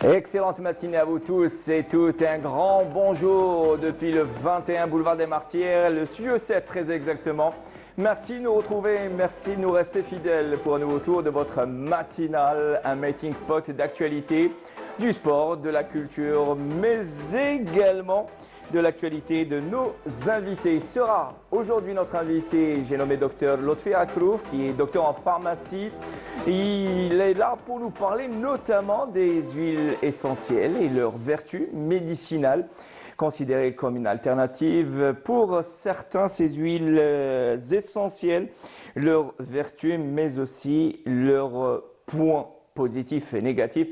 Excellente matinée à vous tous et toutes. Un grand bonjour depuis le 21 boulevard des Martyrs, le studio 7 très exactement. Merci de nous retrouver, merci de nous rester fidèles pour un nouveau tour de votre matinale, un melting pot d'actualité, du sport, de la culture, mais également de l'actualité de nos invités. Sera aujourd'hui notre invité, j'ai nommé docteur Lotfi Akrouf, qui est docteur en pharmacie. Il est là pour nous parler notamment des huiles essentielles et leurs vertus médicinales, considérées comme une alternative pour certains, ces huiles essentielles, leurs vertus, mais aussi leurs points positifs et négatifs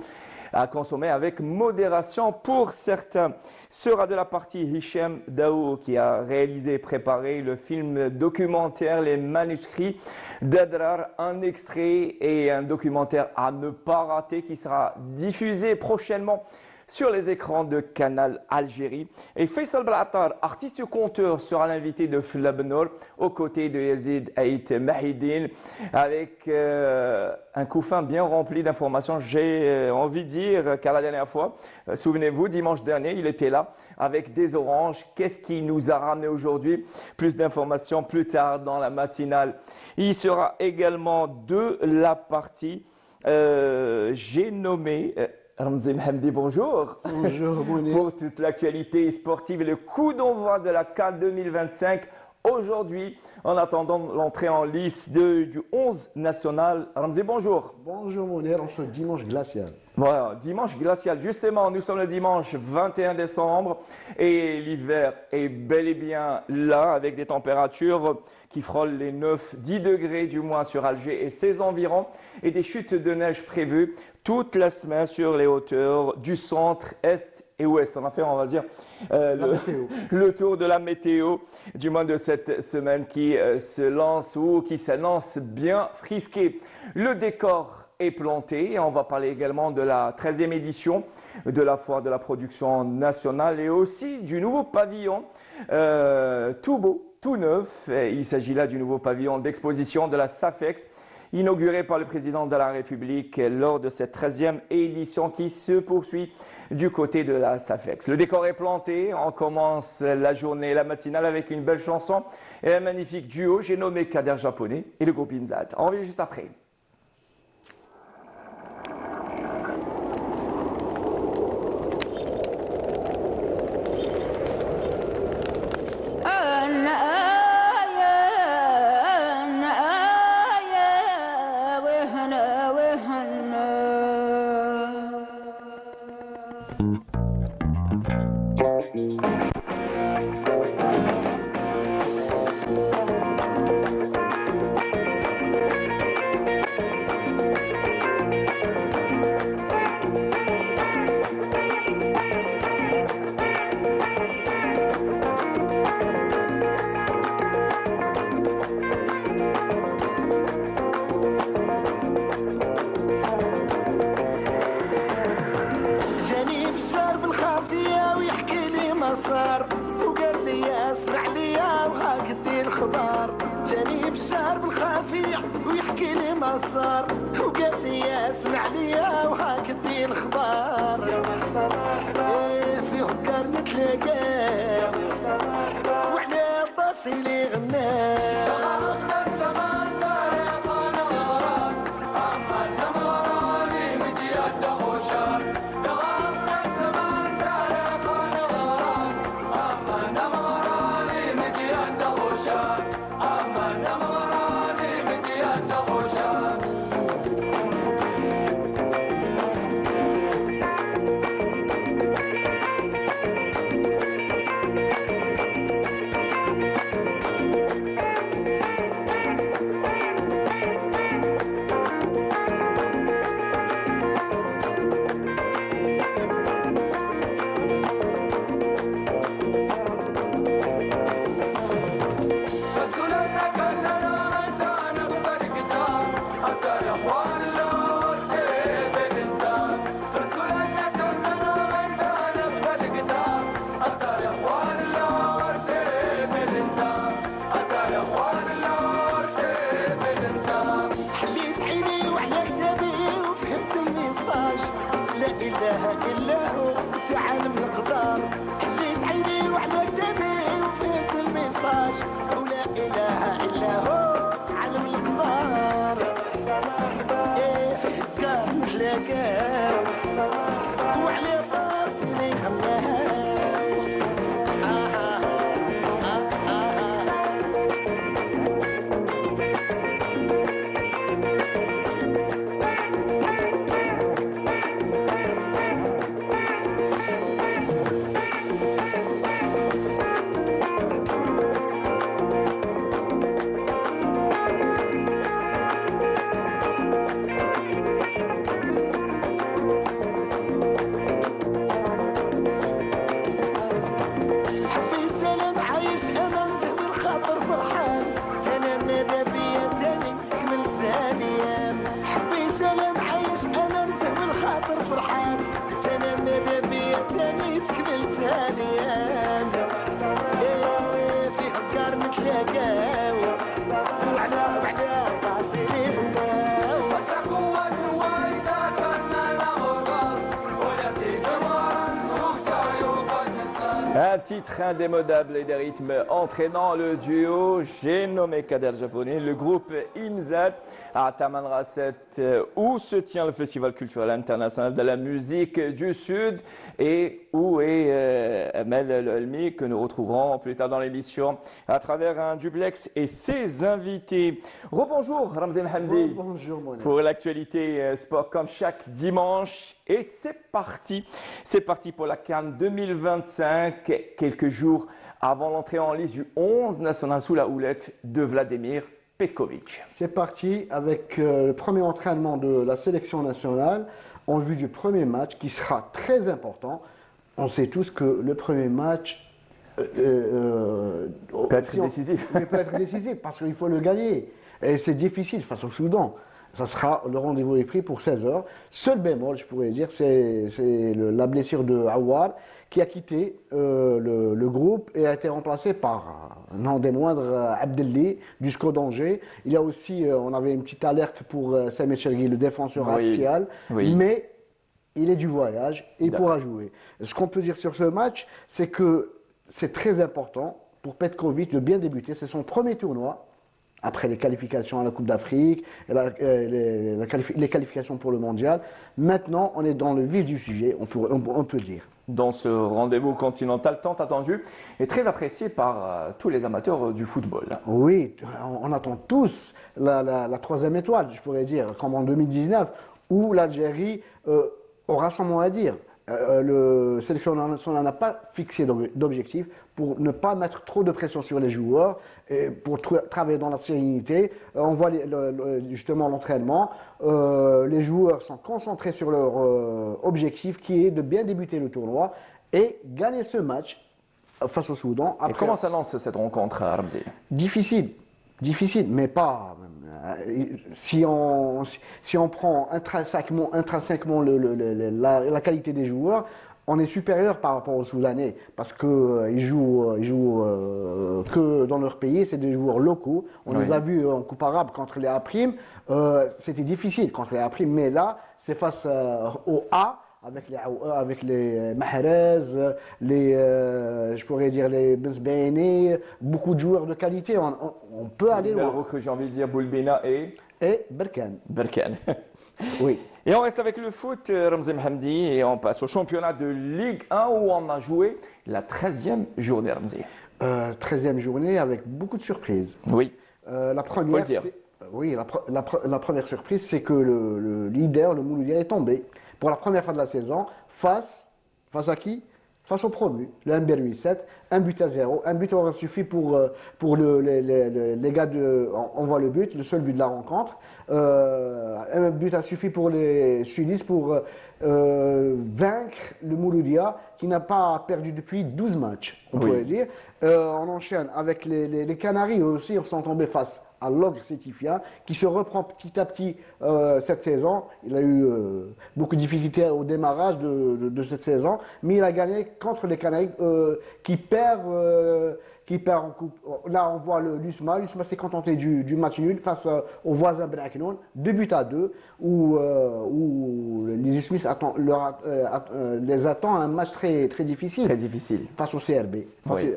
à consommer avec modération pour certains. Sera de la partie Hicham Daou qui a réalisé et préparé le film documentaire Les Manuscrits d'Adrar, un extrait et un documentaire à ne pas rater qui sera diffusé prochainement sur les écrans de Canal Algérie. Et Faisal Blatar, artiste conteur, sera l'invité de Flab Nour aux côtés de Yazid Aït Mahidine avec un couffin bien rempli d'informations. J'ai envie de dire qu'à la dernière fois, souvenez-vous, dimanche dernier, il était là avec des oranges. Qu'est-ce qui nous a ramené aujourd'hui? Plus d'informations plus tard dans la matinale. Il sera également de la partie, j'ai nommé... Ramzi Mhamdi, bonjour. Bonjour, Mounir. Pour toute l'actualité sportive et le coup d'envoi de la CAN 2025 aujourd'hui, en attendant l'entrée en lice du 11 national. Ramzi, bonjour. Bonjour, Mounir, en ce dimanche glacial. Voilà, dimanche glacial. Justement, nous sommes le dimanche 21 décembre et l'hiver est bel et bien là avec des températures qui frôlent les 9-10 degrés du moins sur Alger et ses environs et des chutes de neige prévues toute la semaine sur les hauteurs du centre, est et ouest. On va faire, on va dire, le tour de la météo du moins de cette semaine qui se lance ou qui s'annonce bien frisquée. Le décor est planté et on va parler également de la 13e édition de la foire de la production nationale et aussi du nouveau pavillon tout beau, tout neuf. Il s'agit là du nouveau pavillon d'exposition de la SAFEX, inauguré par le président de la République lors de cette 13e édition qui se poursuit du côté de la SAFEX. Le décor est planté, on commence la journée, la matinale avec une belle chanson et un magnifique duo, j'ai nommé Kader Japonais et le groupe Inzad. On revient juste après. إله إلا هو تعالم القدر حليت عيني وعلى كتابي وفهمت الميساج ولا إله إلا هو عالم القدر إيه في الدار نتلاقاو وعلى راسي لي خلاها Un titre indémodable et des rythmes entraînants, le duo, j'ai nommé Kader Japonais, le groupe Imzad à Taman Rasset où se tient le Festival culturel international de la musique du Sud et où est Amel Elmi que nous retrouverons plus tard dans l'émission à travers un duplex et ses invités. Rebonjour Ramzi Hamdi. Bonjour, mon Pour l'actualité sport comme chaque dimanche. Et c'est parti pour la CAN 2025, quelques jours avant l'entrée en lice du 11 national sous la houlette de Vladimir Petkovic. C'est parti avec le premier entraînement de la sélection nationale en vue du premier match qui sera très important. On sait tous que le premier match peut être décisif. Peut être décisif parce qu'il faut le gagner. Et c'est difficile face au Soudan. Ça sera, le rendez-vous est pris pour 16h. Seul bémol, je pourrais dire, c'est la blessure de Awar qui a quitté le groupe et a été remplacé par, non des moindres, Abdelli du SCO d'Angers. Il y a aussi, on avait une petite alerte pour Samuel Chergui, le défenseur axial, mais il est du voyage et il pourra jouer. Ce qu'on peut dire sur ce match, c'est que c'est très important pour Petkovic de bien débuter. C'est son premier tournoi. Après les qualifications à la Coupe d'Afrique, les qualifications pour le mondial. Maintenant, on est dans le vif du sujet, on peut le dire. Dans ce rendez-vous continental tant attendu et très apprécié par tous les amateurs du football. Oui, on attend tous la troisième étoile, je pourrais dire, comme en 2019, où l'Algérie aura son mot à dire. Le sélectionneur national n'a pas fixé d'objectif pour ne pas mettre trop de pression sur les joueurs et pour travailler dans la sérénité. On voit justement l'entraînement. Les joueurs sont concentrés sur leur objectif qui est de bien débuter le tournoi et gagner ce match face au Soudan. Et comment s'annonce cette rencontre, Ramzi? Difficile, mais pas. Si on prend intrinsèquement la qualité des joueurs, on est supérieur par rapport aux Soudanais parce qu'ils jouent que dans leur pays, c'est des joueurs locaux. On les a vus en Coupe arabe contre les A', c'était difficile contre les A', mais là, c'est face aux A. Avec les Mahrez, je pourrais dire les Benzbeini, beaucoup de joueurs de qualité. On peut aller loin. J'ai envie de dire Boulbina et Berkane. Oui. Et on reste avec le foot, Ramzi Hamdi, et on passe au championnat de Ligue 1 où on a joué la 13e journée, Ramzi. 13e journée avec beaucoup de surprises. Oui. La première, la première surprise, c'est que le leader, le Mouloudia, est tombé pour la première fois de la saison face à qui? Face au promu, le MBR 8-7, 1-0. Un but aura suffi pour les gars on voit le but, le seul but de la rencontre. Un but a suffi pour les sudistes pour vaincre le Mouloudia qui n'a pas perdu depuis 12 matchs, on pourrait dire. On enchaîne avec les Canaries aussi, ils sont tombés face à l'Ogre Sétifia, qui se reprend petit à petit cette saison. Il a eu beaucoup de difficultés au démarrage de cette saison, mais il a gagné contre les Canaries qui perdent qui perd en coupe. Là, on voit l'USMA. L'USMA s'est contenté du match nul face au voisin Ben Aknoun, 2-2, où les Usmis les attend un match très, très difficile. Très difficile. Face au CRB. Oui.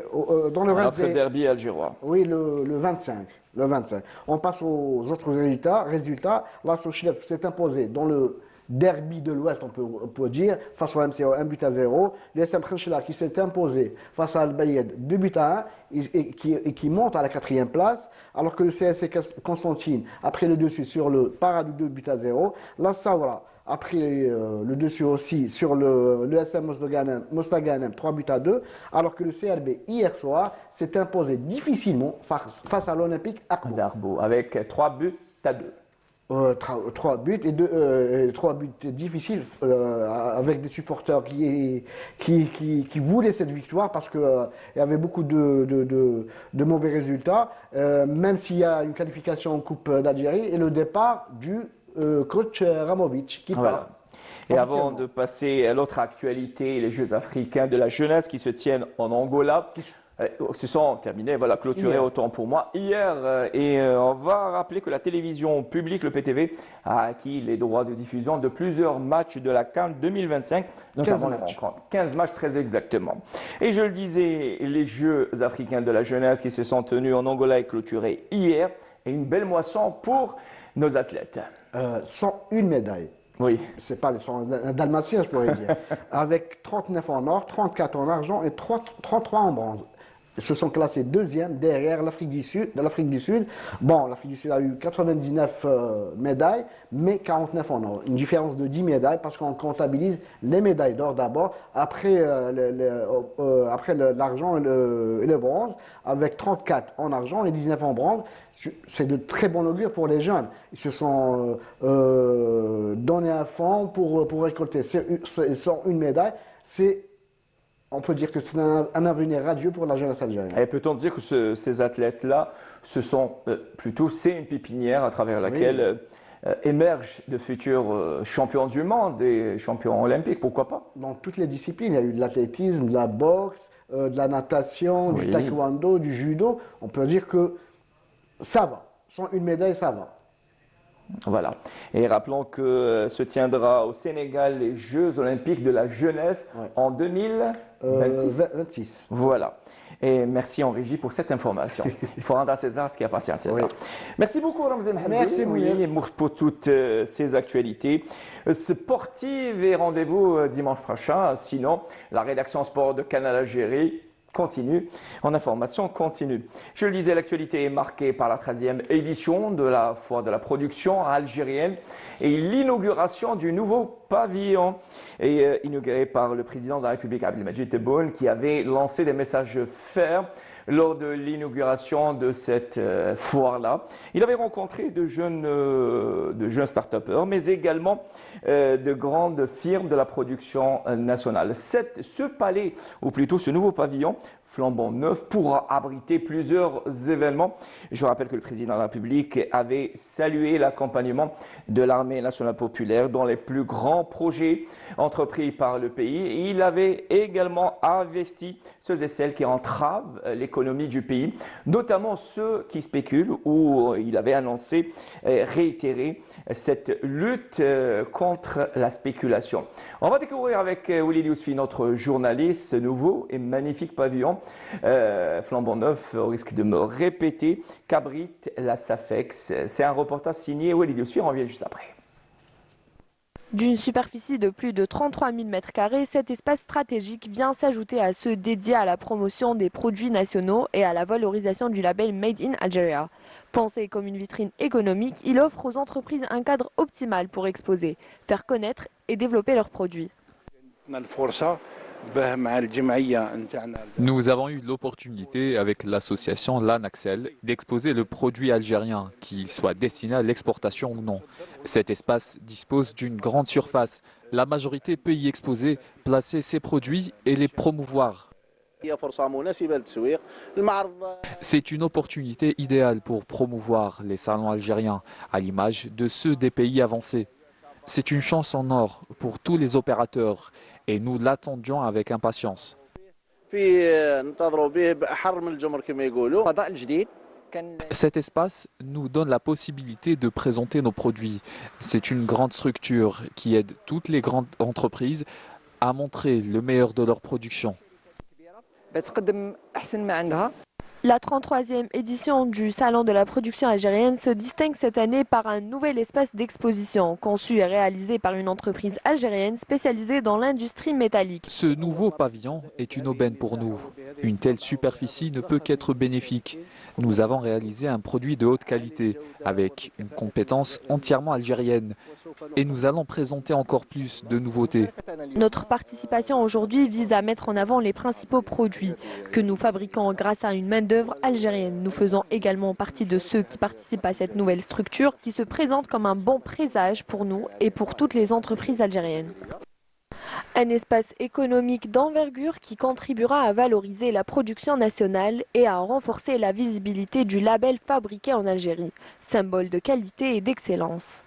Dans le reste Notre derby algérois. Oui, le 25. Le 25. On passe aux autres résultats. Là, Sochlef s'est imposé dans le derby de l'Ouest, on peut dire, face au MCO, 1-0. L'SM Khenchela qui s'est imposé face à Al-Bayed, 2-1, et qui monte à la 4e place, alors que le CSC Constantine a pris le dessus sur le Paradou 2-0. La Saoura a pris le dessus aussi sur le SM Mostaganem 3-2, alors que le CRB hier soir s'est imposé difficilement face à l'Olympique Darbo, avec 3-2. 3 buts et 3 buts difficiles avec des supporters qui voulaient cette victoire parce qu'il y avait beaucoup de mauvais résultats, même s'il y a une qualification en Coupe d'Algérie et le départ du coach Ramovic qui part. Et avant de passer à l'autre actualité, les Jeux africains de la jeunesse qui se tiennent en Angola, se sont terminés, voilà, clôturés autant pour moi hier. On va rappeler que la télévision publique, le PTV, a acquis les droits de diffusion de plusieurs matchs de la CAN 2025, notamment les rencontres. 15 matchs très exactement. Et je le disais, les Jeux africains de la jeunesse qui se sont tenus en Angola et clôturés hier, et une belle moisson pour nos athlètes. 101 médailles. Oui. C'est pas un dalmatien, je pourrais dire. Avec 39 en or, 34 en argent et 33 en bronze. Ils se sont classés deuxième derrière l'Afrique du Sud. Bon, l'Afrique du Sud a eu 99 médailles, mais 49 en or. Une différence de 10 médailles parce qu'on comptabilise les médailles d'or d'abord, après l'argent et le bronze, avec 34 en argent et 19 en bronze. C'est de très bon augure pour les jeunes. Ils se sont donné à fond pour récolter 101 médailles. On peut dire que c'est un avenir radieux pour la jeunesse algérienne. Et peut-on dire que ces athlètes-là, c'est une pépinière à travers laquelle émergent de futurs champions du monde et champions olympiques, pourquoi pas? Dans toutes les disciplines, il y a eu de l'athlétisme, de la boxe, de la natation, du taekwondo, du judo. On peut dire que ça va. Sans une médaille, ça va. Voilà. Et rappelons que se tiendra au Sénégal les Jeux olympiques de la jeunesse en 2026. Voilà. Et merci en régie pour cette information. Il faut rendre à César ce qui appartient à César. Oui. Merci beaucoup Ramzi Mohamed. Merci pour toutes ces actualités sportives et rendez-vous dimanche prochain. Sinon, la rédaction sport de Canal Algérie continue, en information continue. Je le disais, l'actualité est marquée par la 13e édition de la foire de la production algérienne et l'inauguration du nouveau pavillon inauguré par le président de la République Abdelmadjid Tebboune qui avait lancé des messages fermes lors de l'inauguration de cette foire-là. Il avait rencontré de jeunes start-upers, mais également de grandes firmes de la production nationale. Ce palais, ou plutôt ce nouveau pavillon, flambant neuf, pourra abriter plusieurs événements. Je rappelle que le président de la République avait salué l'accompagnement de l'armée nationale populaire dans les plus grands projets entrepris par le pays. Et il avait également investi ceux et celles qui entravent l'économie du pays, notamment ceux qui spéculent, où il avait annoncé réitérer cette lutte contre la spéculation. On va découvrir avec Walid Yousfi, notre journaliste, ce nouveau et magnifique pavillon flambant neuf, au risque de me répéter, qu'abrite la SAFEX. C'est un reportage signé Walid Yousfi, on revient juste après. D'une superficie de plus de 33 000 m², cet espace stratégique vient s'ajouter à ceux dédiés à la promotion des produits nationaux et à la valorisation du label Made in Algeria. Pensé comme une vitrine économique, il offre aux entreprises un cadre optimal pour exposer, faire connaître et développer leurs produits. Nous avons eu l'opportunité avec l'association LANAXEL d'exposer le produit algérien, qu'il soit destiné à l'exportation ou non. Cet espace dispose d'une grande surface. La majorité peut y exposer, placer ses produits et les promouvoir. C'est une opportunité idéale pour promouvoir les salons algériens, à l'image de ceux des pays avancés. C'est une chance en or pour tous les opérateurs et nous l'attendions avec impatience. فيه ننتظروا به بأحر من الجمر كما يقولوا. الفضاء الجديد كان Cet espace nous donne la possibilité de présenter nos produits. C'est une grande structure qui aide toutes les grandes entreprises à montrer le meilleur de leur production. بتقدم احسن ما عندها. La 33e édition du Salon de la production algérienne se distingue cette année par un nouvel espace d'exposition, conçu et réalisé par une entreprise algérienne spécialisée dans l'industrie métallique. Ce nouveau pavillon est une aubaine pour nous. Une telle superficie ne peut qu'être bénéfique. Nous avons réalisé un produit de haute qualité, avec une compétence entièrement algérienne. Et nous allons présenter encore plus de nouveautés. Notre participation aujourd'hui vise à mettre en avant les principaux produits que nous fabriquons grâce à une main-d'œuvre algérienne. Nous faisons également partie de ceux qui participent à cette nouvelle structure qui se présente comme un bon présage pour nous et pour toutes les entreprises algériennes. Un espace économique d'envergure qui contribuera à valoriser la production nationale et à renforcer la visibilité du label fabriqué en Algérie, symbole de qualité et d'excellence.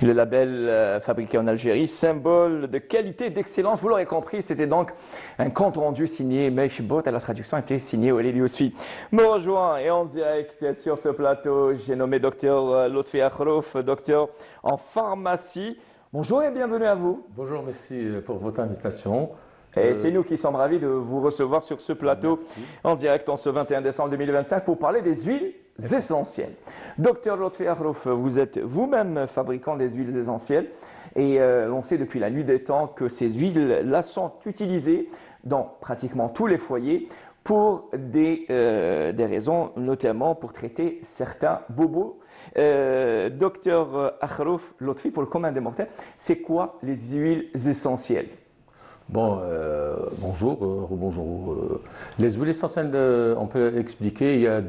Le label fabriqué en Algérie, symbole de qualité et d'excellence. Vous l'aurez compris, c'était donc un compte rendu signé Meshbot et la traduction a été signée Walid Yousfi. Me rejoint et en direct sur ce plateau, j'ai nommé docteur Lotfi Akhrouf, docteur en pharmacie. Bonjour et bienvenue à vous. Bonjour, merci pour votre invitation. Et c'est nous qui sommes ravis de vous recevoir sur ce plateau en direct en ce 21 décembre 2025 pour parler des huiles essentielles. Docteur Lotfi Akhrouf, vous êtes vous-même fabricant des huiles essentielles et on sait depuis la nuit des temps que ces huiles-là sont utilisées dans pratiquement tous les foyers pour des raisons, notamment pour traiter certains bobos. Docteur Akhrouf, Lotfi, pour le commun des mortels, c'est quoi les huiles essentielles? Bon, bonjour, rebonjour. Les huiles essentielles, on peut expliquer, il y a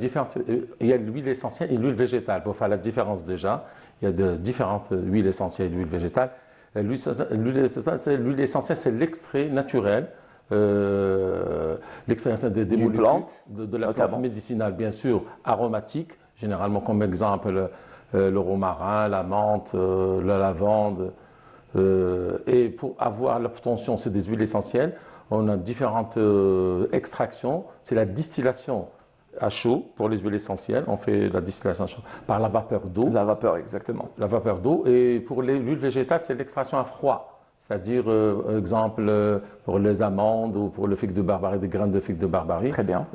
l'huile essentielle et l'huile végétale. Pour faire la différence déjà, il y a de différentes huiles essentielles et l'huile végétale. L'huile essentielle, c'est l'extrait naturel, l'extrait des molécules plante, de la plante médicinale, bien sûr, aromatique, généralement comme exemple le romarin, la menthe, la lavande. Et pour avoir l'obtention, c'est des huiles essentielles. On a différentes extractions. C'est la distillation à chaud pour les huiles essentielles. On fait la distillation à chaud par la vapeur d'eau. La vapeur, exactement. La vapeur d'eau. Et pour l'huile végétale, c'est l'extraction à froid. C'est-à-dire, exemple, pour les amandes ou pour le figue de Barbarie, des graines de figue de Barbarie. Très bien.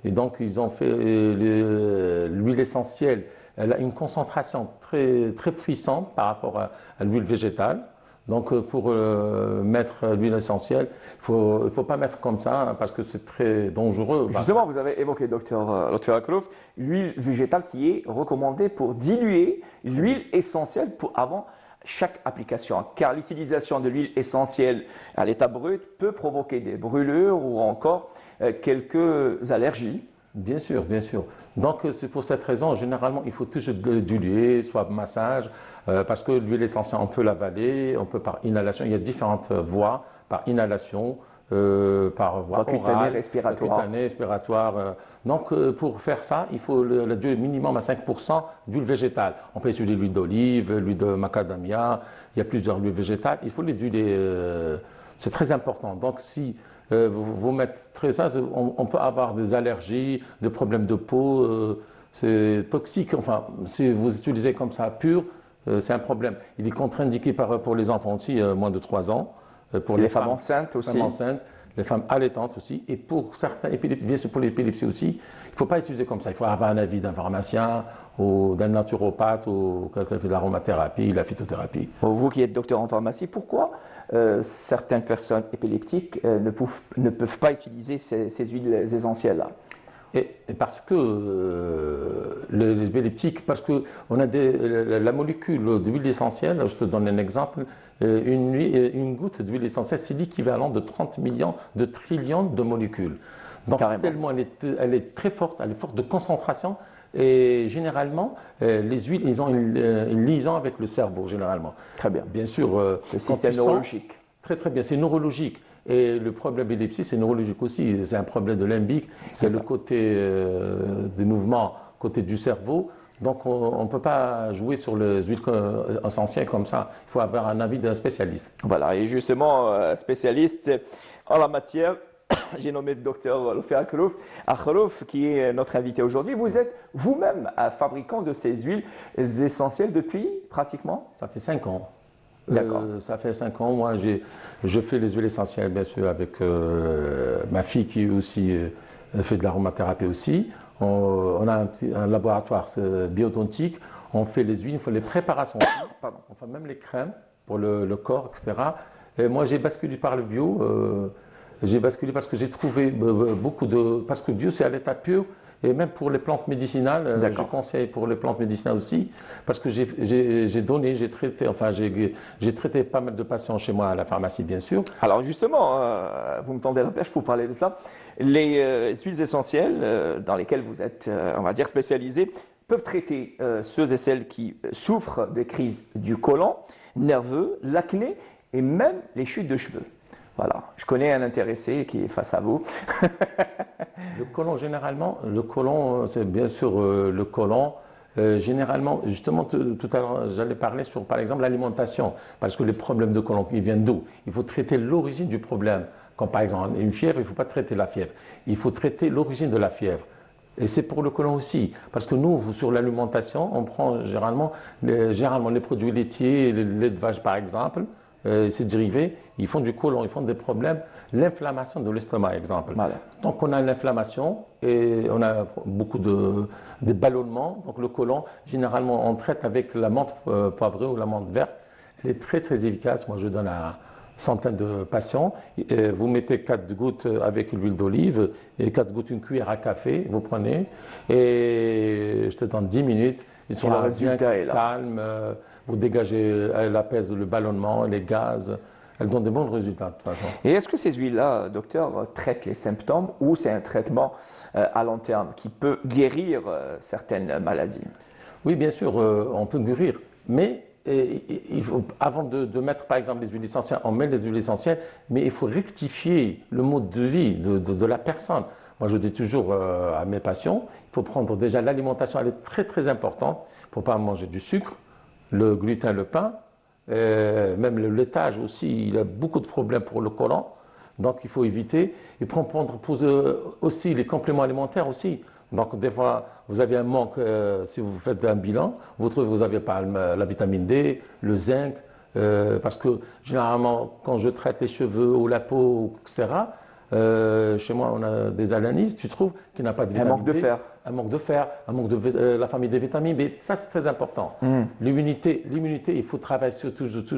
Et donc, ils ont fait l'huile essentielle. Elle a une concentration très, très puissante par rapport à l'huile végétale. Donc, pour mettre l'huile essentielle, il ne faut pas mettre comme ça hein, parce que c'est très dangereux. Justement, vous avez évoqué, docteur Lotfi Akhrouf, l'huile végétale qui est recommandée pour diluer l'huile essentielle avant chaque application. Car l'utilisation de l'huile essentielle à l'état brut peut provoquer des brûlures ou encore quelques allergies. Bien sûr, bien sûr. Donc, c'est pour cette raison, généralement, il faut toujours diluer, soit massage, parce que l'huile essentielle, on peut l'avaler, on peut par inhalation. Il y a différentes voies, par inhalation, par voie cutanée, respiratoire. Donc, pour faire ça, il faut la durée minimum à 5% d'huile végétale. On peut utiliser l'huile d'olive, l'huile de macadamia, il y a plusieurs huiles végétales. Il faut les diluer, c'est très important. Donc, si vous mettez très ça, on peut avoir des allergies, des problèmes de peau, c'est toxique. Enfin, si vous utilisez comme ça pur, c'est un problème. Il est contre-indiqué pour les enfants aussi, moins de 3 ans. Pour les femmes enceintes aussi. Les femmes allaitantes aussi. Et pour certains épilepsies, bien sûr pour l'épilepsie aussi, il ne faut pas utiliser comme ça. Il faut avoir un avis d'un pharmacien ou d'un naturopathe ou quelqu'un qui fait de l'aromathérapie, la phytothérapie. Vous qui êtes docteur en pharmacie, pourquoi certaines personnes épileptiques ne peuvent pas utiliser ces huiles essentielles-là? Et parce que les épileptiques, parce qu'on a la molécule d'huile essentielle, je te donne un exemple, une goutte d'huile essentielle, c'est l'équivalent de 30 millions de trillions de molécules. Donc tellement elle est très forte, elle est forte de concentration. Et généralement, les huiles, ils ont une liaison avec le cerveau, généralement. Très bien. Bien sûr. Le système neurologique. Très très bien, c'est neurologique. Et le problème d'épilepsie, c'est neurologique aussi. C'est un problème de limbique, c'est le côté des mouvements, côté du cerveau. Donc on ne peut pas jouer sur les huiles essentielles comme ça. Il faut avoir un avis d'un spécialiste. Voilà, et justement, spécialiste en la matière, j'ai nommé le docteur Lotfi Akhrouf, qui est notre invité aujourd'hui. Vous êtes vous-même un fabricant de ces huiles essentielles depuis pratiquement? Ça fait 5 ans. D'accord. Ça fait 5 ans. Moi, je fais les huiles essentielles, bien sûr, avec ma fille qui aussi fait de l'aromathérapie aussi. On a un laboratoire biodontique. On fait les huiles, on fait les préparations. Pardon. On fait même les crèmes pour le corps, etc. Et moi, j'ai basculé par le bio. J'ai basculé parce que j'ai trouvé beaucoup de... Parce que bio, c'est à l'état pur. Et même pour les plantes médicinales, je conseille pour les plantes médicinales aussi. Parce que j'ai donné, j'ai traité, enfin, j'ai traité pas mal de patients chez moi à la pharmacie, bien sûr. Alors justement, vous me tendez la perche pour parler de cela. Les huiles essentielles dans lesquelles vous êtes, on va dire, spécialisés, peuvent traiter ceux et celles qui souffrent des crises du côlon nerveux, l'acné et même les chutes de cheveux. Voilà, je connais un intéressé qui est face à vous. Le côlon, généralement, le côlon, c'est bien sûr le côlon. Généralement, justement, tout à l'heure, j'allais parler sur, par exemple, l'alimentation. Parce que les problèmes de côlon, ils viennent d'où? Il faut traiter l'origine du problème. Comme par exemple une fièvre, il ne faut pas traiter la fièvre. Il faut traiter l'origine de la fièvre. Et c'est pour le côlon aussi. Parce que nous, sur l'alimentation, on prend généralement les produits laitiers, le lait de vache par exemple, ces dérivés, ils font du côlon, ils font des problèmes. L'inflammation de l'estomac, exemple. Voilà. Donc on a l'inflammation et on a beaucoup de ballonnements. Donc le côlon, généralement, on traite avec la menthe poivrée ou la menthe verte. Elle est très très efficace. Moi, je donne à centaines de patients. Et vous mettez 4 gouttes avec l'huile d'olive et 4 gouttes, une cuillère à café, vous prenez. Et je te donne 10 minutes. Ils sont là, bien calmes. Vous dégagez, elle apaise le ballonnement, les gaz. Elle donne de bons résultats de toute façon. Et est-ce que ces huiles-là, docteur, traitent les symptômes ou c'est un traitement à long terme qui peut guérir certaines maladies? Oui, bien sûr, on peut guérir. Mais il faut, avant de mettre par exemple les huiles essentielles, on met les huiles essentielles, mais il faut rectifier le mode de vie de la personne. Moi, je dis toujours à mes patients, il faut prendre déjà l'alimentation, elle est très très importante. Il ne faut pas manger du sucre, le gluten, le pain, même le laitage aussi, il a beaucoup de problèmes pour le côlon, donc il faut éviter. Et prendre aussi les compléments alimentaires aussi. Donc des fois, vous avez un manque, si vous faites un bilan, vous trouvez que vous n'avez pas la vitamine D, le zinc, parce que généralement, quand je traite les cheveux ou la peau, etc., chez moi, on a des analyses, tu trouves qu'il n'a pas de vitamine D. Un manque de fer. Un manque de fer, un manque de la famille des vitamines B. Ça, c'est très important. L'immunité, il faut travailler sur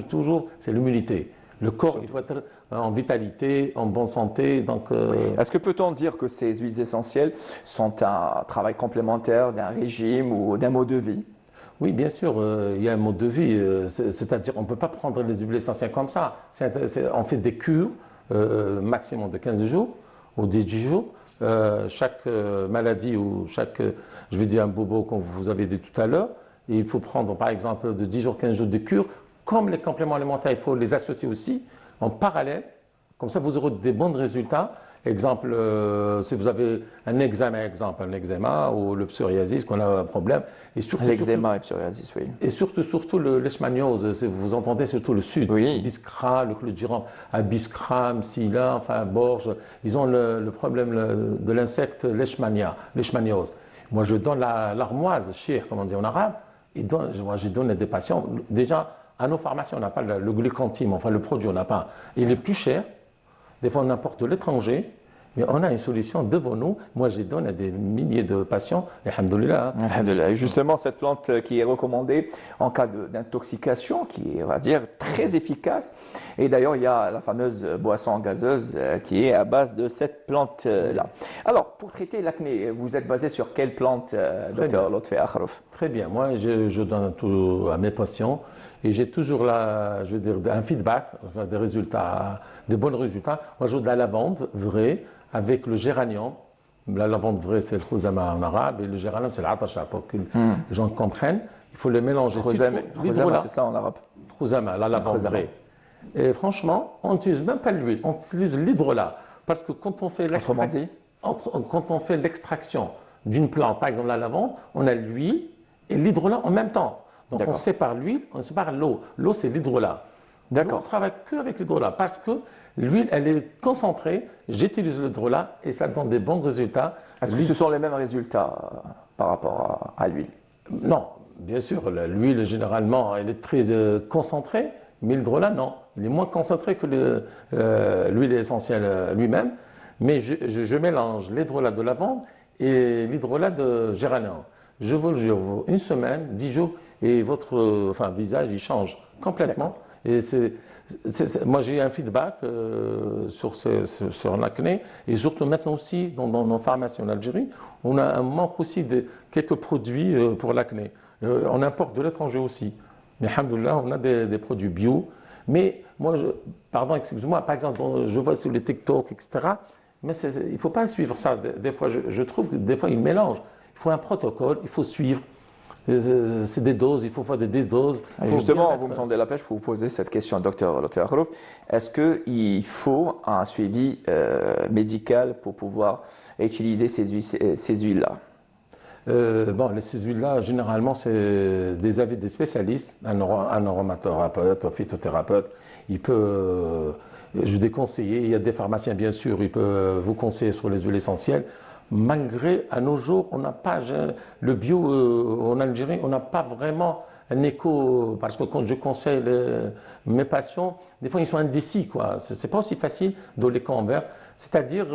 toujours, c'est l'immunité. Le corps, il faut être en vitalité, en bonne santé. Donc, Est-ce que peut-on dire que ces huiles essentielles sont un travail complémentaire d'un régime ou d'un mode de vie? Oui, bien sûr, il y a un mode de vie. C'est-à-dire, on ne peut pas prendre les huiles essentielles comme ça. On fait des cures, maximum de 15 jours ou 18 jours. Chaque maladie ou chaque, je vais dire un bobo comme vous avez dit tout à l'heure, il faut prendre par exemple de 10 jours, 15 jours de cure. Comme les compléments alimentaires, il faut les associer aussi en parallèle. Comme ça, vous aurez des bons résultats. Exemple, si vous avez un eczéma ou le psoriasis, qu'on a un problème. L'eczéma et le psoriasis, oui. Et surtout le leishmaniose, si vous entendez surtout le sud. Oui. Biskra, le chlordurant, Biskram, Silla, enfin Borges, ils ont le problème de l'insecte leishmaniose. Moi, je donne l'armoise, shir, comme on dit en arabe. Moi, je donne à des patients. Déjà, à nos pharmacies, on n'a pas le glucantime, enfin le produit, on n'a pas. Il est plus cher. Des fois, on importe de l'étranger, mais on a une solution devant nous. Moi, je les donne à des milliers de patients. Et alhamdoulilah. Alhamdoulilah. Et justement, cette plante qui est recommandée en cas d'intoxication, qui est, on va dire, très efficace. Et d'ailleurs, il y a la fameuse boisson gazeuse qui est à base de cette plante-là. Alors, pour traiter l'acné, vous êtes basé sur quelle plante, docteur Lotfi Akhrouf? Très bien. Moi, je donne tout à mes patients. Et j'ai toujours là, je veux dire, un feedback, des résultats, des bons résultats. Moi, je de la lavande vraie avec le géranium. La lavande vraie, c'est le khuzama en arabe, et le géranium, c'est l'atasha, pour que les gens comprennent. Il faut les mélanger. Khuzama, c'est ça en arabe. Khuzama, la lavande vraie. Et franchement, on n'utilise même pas l'huile, on utilise l'hydrolat. Parce que quand on fait l'extraction d'une plante, par exemple la lavande, on a l'huile et l'hydrolat en même temps. Donc on sépare l'huile, on sépare l'eau. L'eau, c'est l'hydrolat. Nous, on D'accord. ne travaille qu'avec l'hydrolat parce que l'huile, elle est concentrée. J'utilise l'hydrolat et ça donne des bons résultats. Est-ce que ce sont les mêmes résultats par rapport à l'huile? Non, bien sûr, l'huile, généralement, elle est très concentrée, mais l'hydrolat, non. Il est moins concentré que l'huile essentielle lui-même, mais je mélange l'hydrolat de lavande et l'hydrolat de géranium. Je vous le jure, une semaine, 10 jours, et votre visage, il change complètement. Et moi, j'ai un feedback sur l'acné, et surtout maintenant aussi, dans nos pharmacies en Algérie, on a un manque aussi de quelques produits pour l'acné. On importe de l'étranger aussi. Mais alhamdoulilah, on a des produits bio. Mais moi, pardon, excusez-moi, par exemple, je vois sur les TikTok, etc. Mais il ne faut pas suivre ça. Des fois, je trouve que des fois, ils mélangent. Il faut un protocole, il faut suivre. C'est des doses, il faut faire des doses. Justement, vous me tendez la pêche pour vous poser cette question, docteur Lotfi Akhrouf. Est-ce qu'il faut un suivi médical pour pouvoir utiliser ces huiles-là? Ces huiles-là, généralement, c'est des avis des spécialistes, un aromathérapeute, un phytothérapeute. Il peut, je déconseiller, il y a des pharmaciens, bien sûr, il peut vous conseiller sur les huiles essentielles. Malgré, à nos jours, on n'a pas, le bio en Algérie, on n'a pas vraiment un écho, parce que quand je conseille mes patients, des fois ils sont indécis, quoi. C'est pas aussi facile de les convaincre. C'est-à-dire,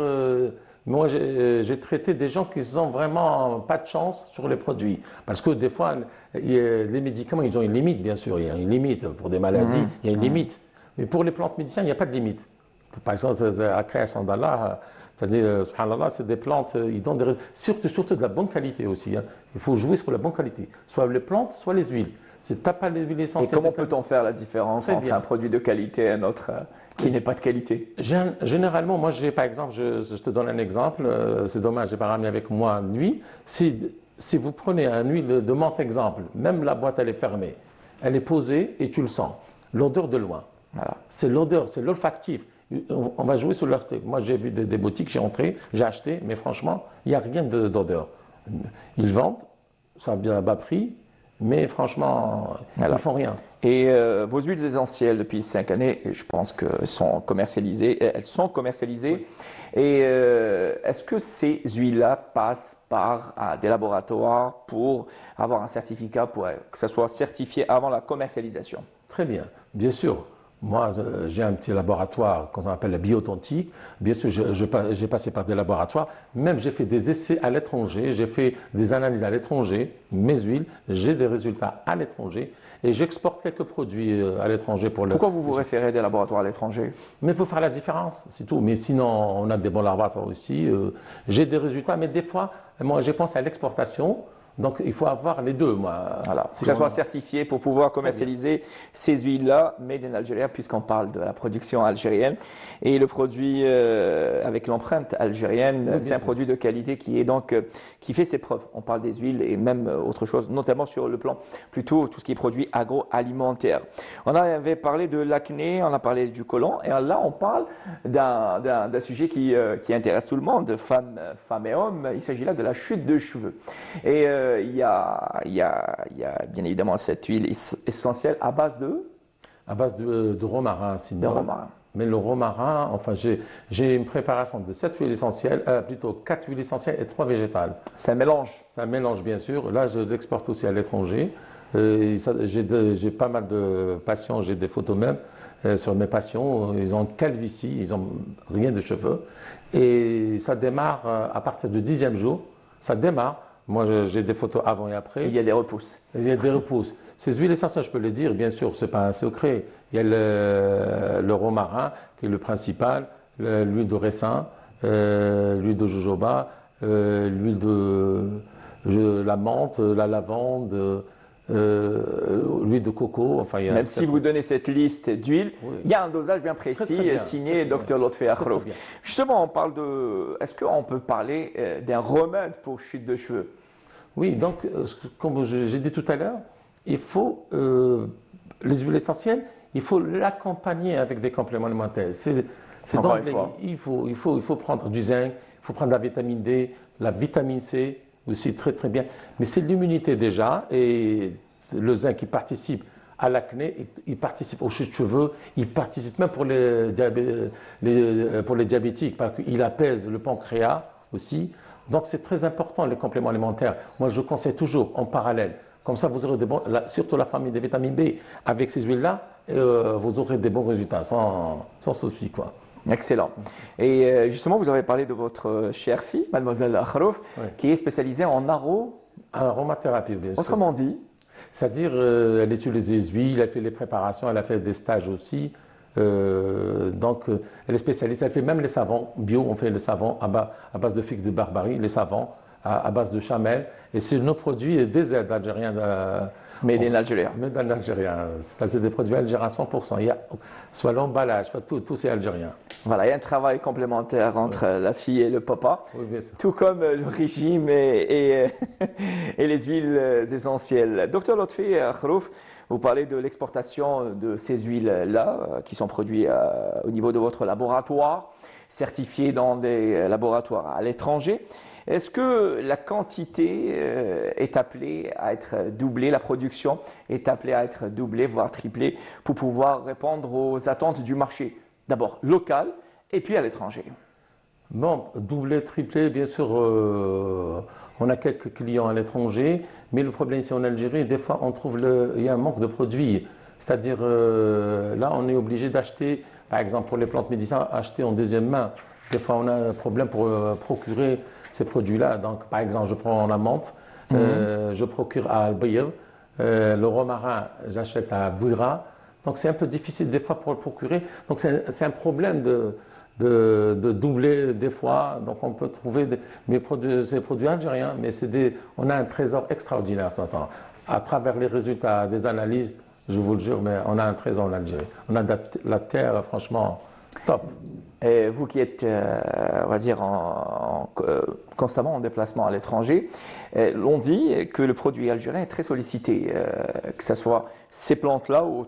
moi j'ai traité des gens qui n'ont vraiment pas de chance sur les produits. Parce que des fois, les médicaments, ils ont une limite, bien sûr. Il y a une limite pour des maladies, il y a une limite. Mais pour les plantes médicinales, il n'y a pas de limite. Par exemple, à création d'Allah, c'est-à-dire, subhanallah, c'est des plantes, ils donnent surtout de la bonne qualité aussi. Hein. Il faut jouer sur la bonne qualité, soit les plantes, soit les huiles. T'as pas les huiles essentielles. Et comment peut-on faire la différence entre un produit de qualité et un autre qui n'est pas de qualité? Généralement, moi, par exemple, je te donne un exemple, c'est dommage, je n'ai pas ramené avec moi l'huile. Si vous prenez un huile de menthe, exemple, même la boîte, elle est fermée, elle est posée et tu le sens. L'odeur de loin. Voilà. C'est l'odeur, c'est l'olfactif. On va jouer sur leur. Moi, j'ai vu des boutiques, j'ai entré, j'ai acheté, mais franchement, il n'y a rien d'odeur. Ils vendent, ça a bien bas prix, mais franchement, ils ne font rien. Et vos huiles essentielles, depuis 5 années, je pense qu'elles sont commercialisées. Elles sont commercialisées. Oui. Et est-ce que ces huiles-là passent par des laboratoires pour avoir un certificat, pour que ça soit certifié avant la commercialisation? Très bien, bien sûr. Moi, j'ai un petit laboratoire qu'on appelle la bioauthentique. Bien sûr, j'ai passé par des laboratoires. Même, j'ai fait des essais à l'étranger. J'ai fait des analyses à l'étranger. Mes huiles, j'ai des résultats à l'étranger. Et j'exporte quelques produits à l'étranger pour le. Pourquoi vous vous référez des laboratoires à l'étranger? Mais pour faire la différence, c'est tout. Mais sinon, on a des bons laboratoires aussi. J'ai des résultats, mais des fois, moi, je pense à l'exportation. Donc, il faut avoir les deux. Voilà, que ça soit certifié pour pouvoir commercialiser ces huiles-là, made in Algérie, puisqu'on parle de la production algérienne. Et le produit avec l'empreinte algérienne, oui, c'est un produit de qualité qui fait ses preuves. On parle des huiles et même autre chose, notamment sur le plan plutôt tout ce qui est produit agroalimentaire. On avait parlé de l'acné, on a parlé du côlon, et là on parle d'un sujet qui intéresse tout le monde, femmes et hommes. Il s'agit là de la chute de cheveux. Et il y a bien évidemment cette huile essentielle à base de romarin, sinon. De romarin. Mais le romarin, enfin, j'ai une préparation de 7 huiles essentielles, plutôt 4 huiles essentielles et 3 végétales. C'est un mélange? C'est un mélange, bien sûr. Là, je l'exporte aussi à l'étranger. J'ai pas mal de patients, j'ai des photos même sur mes patients. Ils ont calvitie, ils n'ont rien de cheveux. Et ça démarre à partir du 10e jour. Ça démarre. Moi, j'ai des photos avant et après. Il y a des repousses. Il y a des repousses. Ces huiles essentielles, je peux le dire, bien sûr, ce n'est pas un secret. Il y a le romarin, qui est le principal, l'huile de raisin, l'huile de jojoba, l'huile de la menthe, la lavande, l'huile de coco. Enfin, même si vous donnez cette liste d'huiles, oui, il y a un dosage bien précis signé Dr Lotfi Akhrouf. Justement, on parle de. Est-ce qu'on peut parler d'un remède pour chute de cheveux? Oui, donc, comme j'ai dit tout à l'heure, il faut les huiles essentielles, il faut l'accompagner avec des compléments alimentaires. Encore une fois. Il faut prendre du zinc, il faut prendre la vitamine D, la vitamine C aussi très très bien. Mais c'est l'immunité déjà, et le zinc qui participe à l'acné, il participe aux chutes de cheveux, il participe même pour pour les diabétiques, parce qu'il apaise le pancréas aussi. Donc c'est très important les compléments alimentaires. Moi je conseille toujours en parallèle. Comme ça vous aurez surtout la famille des vitamines B. Avec ces huiles-là, vous aurez des bons résultats sans souci, quoi. Excellent. Et justement, vous avez parlé de votre chère fille, mademoiselle Akhrouf, Oui. qui est spécialisée en Aromathérapie, bien sûr. Autrement dit, C'est-à-dire, elle utilise les huiles, elle fait les préparations, elle a fait des stages aussi. Donc, elle est spécialiste, elle fait même les savons bio, on fait les savons à base de figues de Barbarie, les savons à base de chamel. Et c'est nos produits des aides algériens. made in Algeria. Made in Algérien. C'est des produits algériens à 100%. Il y a, soit l'emballage, soit tout c'est algérien. Voilà, il y a un travail complémentaire entre la fille et le papa, Oui, bien sûr. tout comme le régime et les huiles essentielles. Docteur Lotfi Akhrouf, vous parlez de l'exportation de ces huiles-là qui sont produites au niveau de votre laboratoire, certifiées dans des laboratoires à l'étranger. Est-ce que la quantité est appelée à être doublée, la production est appelée à être doublée, voire triplée, pour pouvoir répondre aux attentes du marché, d'abord local et puis à l'étranger? Bon, doublé, triplé, bien sûr, on a quelques clients à l'étranger, mais le problème ici en Algérie, des fois, on trouve il y a un manque de produits. C'est-à-dire, là, on est obligé d'acheter, par exemple, pour les plantes médicinales, acheter en deuxième main. Des fois, on a un problème pour procurer ces produits-là. Donc, par exemple, je prends la menthe, je procure à Al-Bayr, le romarin, j'achète à Bouira. Donc, c'est un peu difficile des fois pour le procurer. Donc, c'est un problème de doubler des fois. Donc, on peut trouver ces produits algériens, mais on a un trésor extraordinaire. À travers les résultats des analyses, je vous le jure, mais on a un trésor en Algérie. On a de la terre, franchement, top. Et vous qui êtes, on va dire, constamment en déplacement à l'étranger, l'on dit que le produit algérien est très sollicité, que ce soit ces plantes-là ou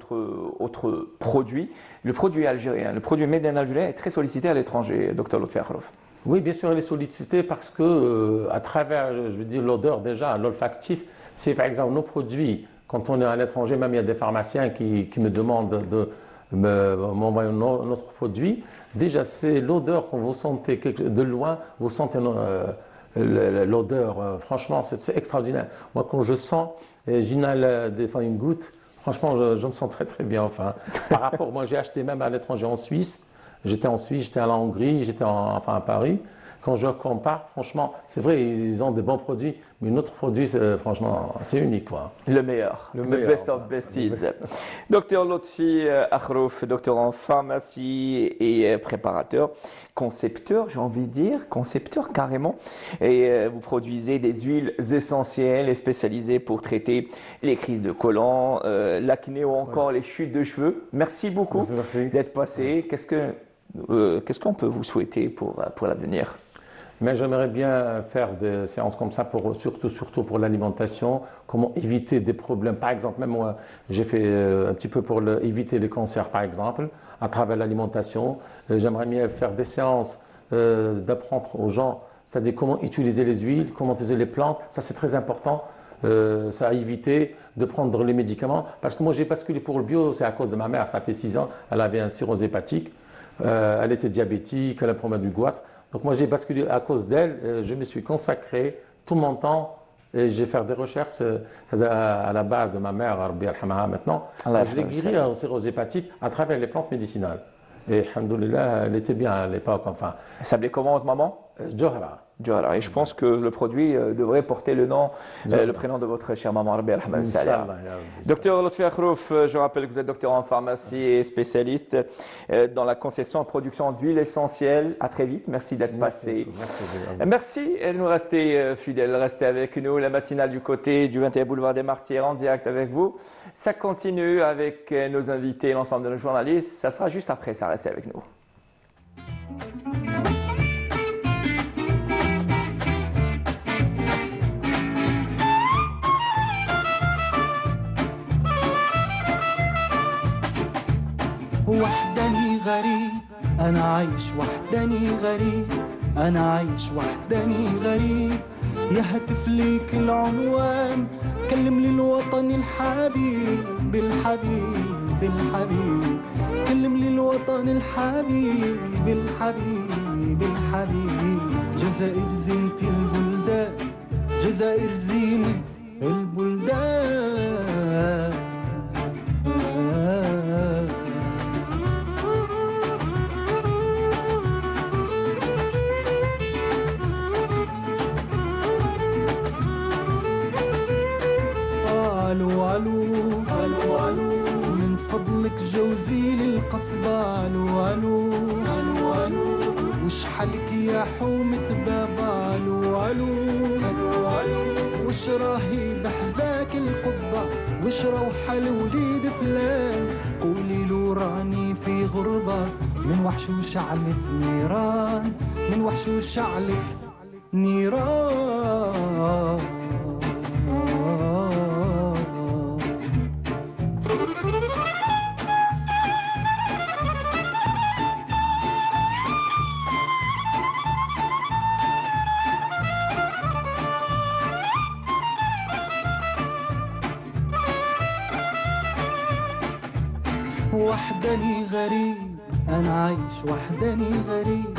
autres produits. Le produit algérien, le produit made in algérien est très sollicité à l'étranger, Dr Lotfi Akhrouf. Oui, bien sûr, elle est sollicitée parce que, à travers, je veux dire, l'odeur déjà, l'olfactif, c'est par exemple nos produits, quand on est à l'étranger, même il y a des pharmaciens qui me demandent de m'envoyer notre produit. Déjà, c'est l'odeur quand vous sentez de loin, vous sentez l'odeur. Franchement, c'est extraordinaire. Moi, quand je sens, j'inhale des fois une goutte, franchement, je me sens très très bien. Enfin, par rapport, moi, j'ai acheté même à l'étranger en Suisse. J'étais en Suisse, j'étais à la Hongrie, j'étais à Paris. Quand je compare, franchement, c'est vrai, ils ont des bons produits, mais notre produit, franchement, c'est unique, quoi. Le meilleur, le best of besties. Docteur Lotfi Akhrouf, docteur en pharmacie et préparateur, concepteur, j'ai envie de dire, concepteur carrément. Et vous produisez des huiles essentielles et spécialisées pour traiter les crises de côlon, l'acné ou encore les chutes de cheveux. Merci beaucoup d'être passé. Qu'est-ce qu'on peut vous souhaiter pour l'avenir? Mais j'aimerais bien faire des séances comme ça, surtout pour l'alimentation, comment éviter des problèmes. Par exemple, même moi, j'ai fait un petit peu pour éviter les cancers, par exemple, à travers l'alimentation. J'aimerais bien faire des séances d'apprendre aux gens, c'est-à-dire comment utiliser les huiles, comment utiliser les plantes. Ça, c'est très important. Ça a évité de prendre les médicaments. Parce que moi, j'ai basculé pour le bio, c'est à cause de ma mère. Ça fait 6 ans, elle avait un cirrhose hépatique. Elle était diabétique, elle a un problème du goitre. Donc moi j'ai basculé à cause d'elle, je me suis consacré tout mon temps et j'ai fait des recherches à la base de ma mère, Rabbi Al-Hamaha maintenant. Je l'ai guérie en cirrhose hépatique à travers les plantes médicinales. Et alhamdoulilah, elle était bien à l'époque. Enfin. Elle s'appelait comment votre maman? Johra. Et je pense que le produit devrait porter le nom, le prénom de votre chère maman, Rabbi Al-Hamaha. Docteur Lotfi Akhrouf, je rappelle que vous êtes docteur en pharmacie et spécialiste dans la conception et production d'huiles essentielles. À très vite, merci d'être passé. Merci de nous rester fidèles, restez avec nous. La matinale du côté du 21 boulevard des Martyrs en direct avec vous. Ça continue avec nos invités, l'ensemble de nos journalistes. Ça sera juste après, ça restez avec nous. وحداني غريب أنا عايش وحداني غريب أنا عايش وحداني غريب يا هاتف ليك العنوان كلم لي الوطن الحبيب الحبيب الحبيب كلم لي الوطن الحبيب الحبيب الحبيب جزائر زينة البلدان جزائر زينة البلدان الو الو الو الو من فضلك جوزي للقصبة الو الو الو الو وش حالك يا حومة بابا الو الو الو الو وش راهي بحذاك القبة وش روحة الوليد فلان قولي له راني في غربة من وحش وشعلت نيران من وحش وشعلت نيران وحداني غريب أنا عايش وحداني غريب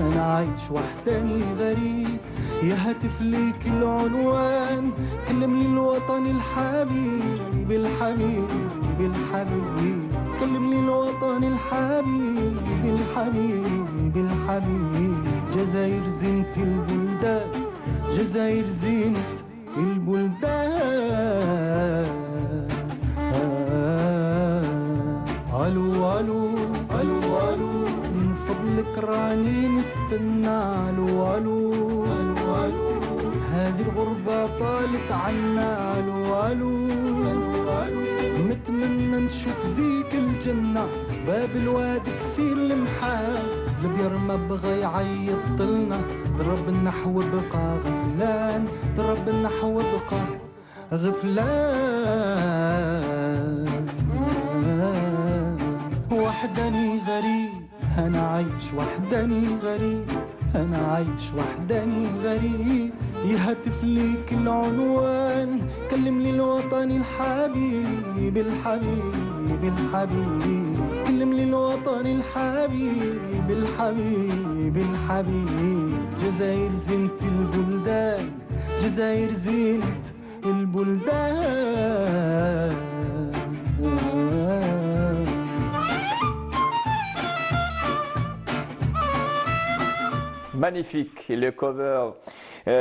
أنا عايش وحداني غريب يا هاتف ليك العنوان كلم لي الوطن الحبيب الحبيب الحبيب كلم لي الوطن الحبيب الحبيب الحبيب جزائر زينة البلدان جزائر زينة البلدان الو الو الو الو من فضلك راني نستنى الو الو الو الو هذه الغربة طالت عنا الو الو الو الو نتمنى نشوف ذيك الجنة باب الوادي كثير المحال البير ما بغى يعيط لنا ضرب النحو بقى غفلان ضرب النحو بقى غفلان وحداني غريب أنا عايش وحداني غريب أنا عايش وحداني غريب يهتف ليك العنوان كلم لي الوطن الحبيب الحبيب الحبيب كلم لي الوطن الحبيب الحبيب الحبيب جزائر زينة البلدان جزائر زينة البلدان Magnifique, le cover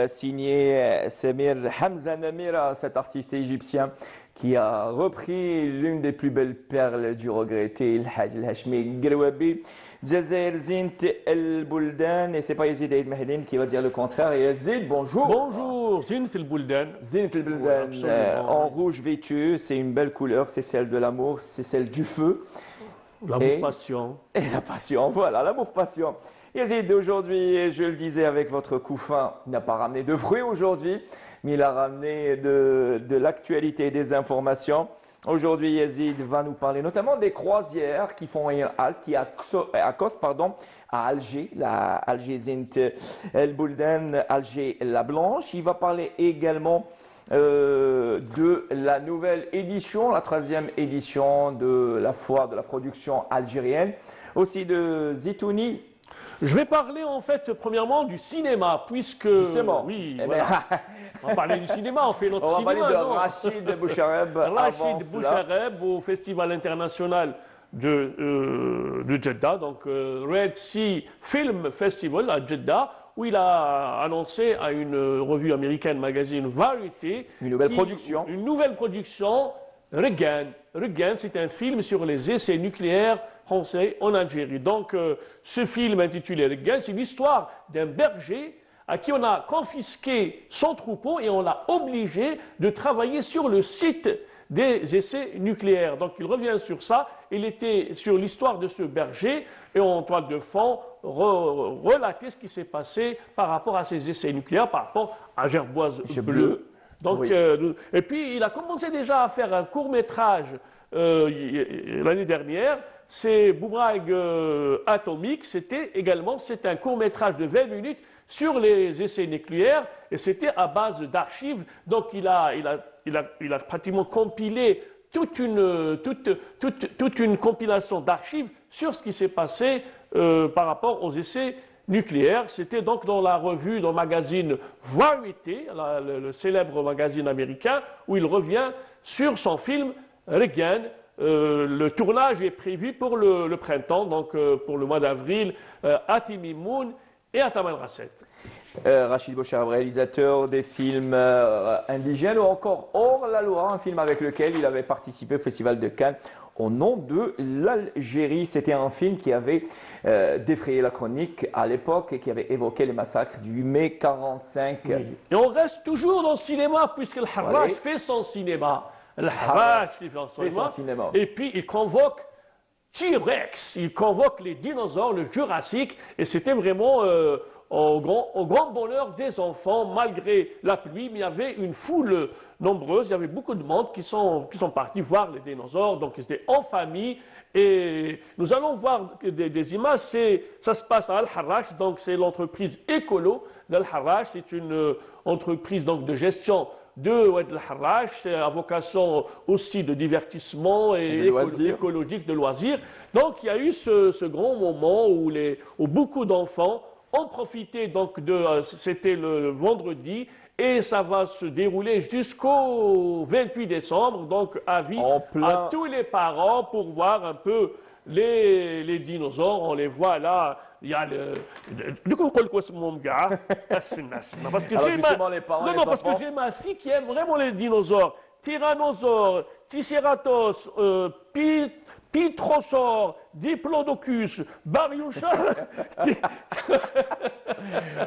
signé Samir Hamza Namira, cet artiste égyptien qui a repris l'une des plus belles perles du regretté El Hajj El Hachmi Grouabi, Jazair Zint El Bouldan, et c'est pas Yazid Aïd Mahdin qui va dire le contraire. Et Yazid, bonjour. Bonjour, Zint El Bouldan. Zint El Bouldan, en rouge vêtu, c'est une belle couleur, c'est celle de l'amour, c'est celle du feu. L'amour-passion. Et la passion, voilà, l'amour-passion. Yazid, aujourd'hui, je le disais avec votre coup fin, il n'a pas ramené de fruits aujourd'hui, mais il a ramené de l'actualité et des informations. Aujourd'hui, Yazid va nous parler notamment des croisières qui font un halt, qui accostent à Alger, la Alger Zint El Bouldan, Alger la Blanche. Il va parler également de la nouvelle édition, la 3e édition de la foire de la production algérienne, aussi de Zitouni. Je vais parler en fait premièrement du cinéma, puisque... Justement. Oui, voilà. On va parler du cinéma, on fait notre cinéma. On va parler de Rachid Bouchareb. Rachid Bouchareb au Festival international de Jeddah, donc Red Sea Film Festival à Jeddah, où il a annoncé à une revue américaine, magazine Variety, une nouvelle production. Une nouvelle production, Regan. Regan, c'est un film sur les essais nucléaires français en Algérie. Donc, ce film intitulé Regan, c'est l'histoire d'un berger à qui on a confisqué son troupeau et on l'a obligé de travailler sur le site des essais nucléaires. Donc, il revient sur ça. Il était sur l'histoire de ce berger et en toile de fond, relater ce qui s'est passé par rapport à ces essais nucléaires, par rapport à Gerboise Bleu. Donc, oui. Et puis, il a commencé déjà à faire un court-métrage l'année dernière. C'est Boomerang Atomique. C'est un court-métrage de 20 minutes sur les essais nucléaires et c'était à base d'archives. Donc, il a pratiquement compilé toute une compilation d'archives sur ce qui s'est passé par rapport aux essais nucléaire. C'était donc dans la revue, dans le magazine Variety, le célèbre magazine américain, où il revient sur son film Reagan. Le tournage est prévu pour le printemps, donc pour le mois d'avril, à Timimoun et à Taman Rasset. Rachid Bouchar, réalisateur des films indigènes ou encore Hors la loi, un film avec lequel il avait participé au Festival de Cannes au nom de l'Algérie. C'était un film qui avait défrayé la chronique à l'époque et qui avait évoqué les massacres du mai 45. Oui. Et on reste toujours dans le cinéma puisque le Harrach fait son cinéma. Le Harrach fait son cinéma. Et puis il convoque T-Rex, il convoque les dinosaures, le Jurassique, et c'était vraiment au grand bonheur des enfants, malgré la pluie, mais il y avait une foule nombreuse, il y avait beaucoup de monde qui sont partis voir les dinosaures, donc ils étaient en famille, et nous allons voir des images, ça se passe à Al-Harrach, donc c'est l'entreprise écolo d'Al-Harrach, c'est une entreprise donc de gestion de Oued Al-Harrach, c'est à vocation aussi de divertissement et écologique, de loisirs. Donc il y a eu ce grand moment où beaucoup d'enfants ont profité donc c'était le vendredi, et ça va se dérouler jusqu'au 28 décembre, donc avis à tous les parents pour voir un peu les dinosaures. On les voit là. Il y a parce que j'ai ma fille qui aime vraiment les dinosaures. Tyrannosaure, Triceratops, Pitrosaure, Diplodocus, Baryonychus.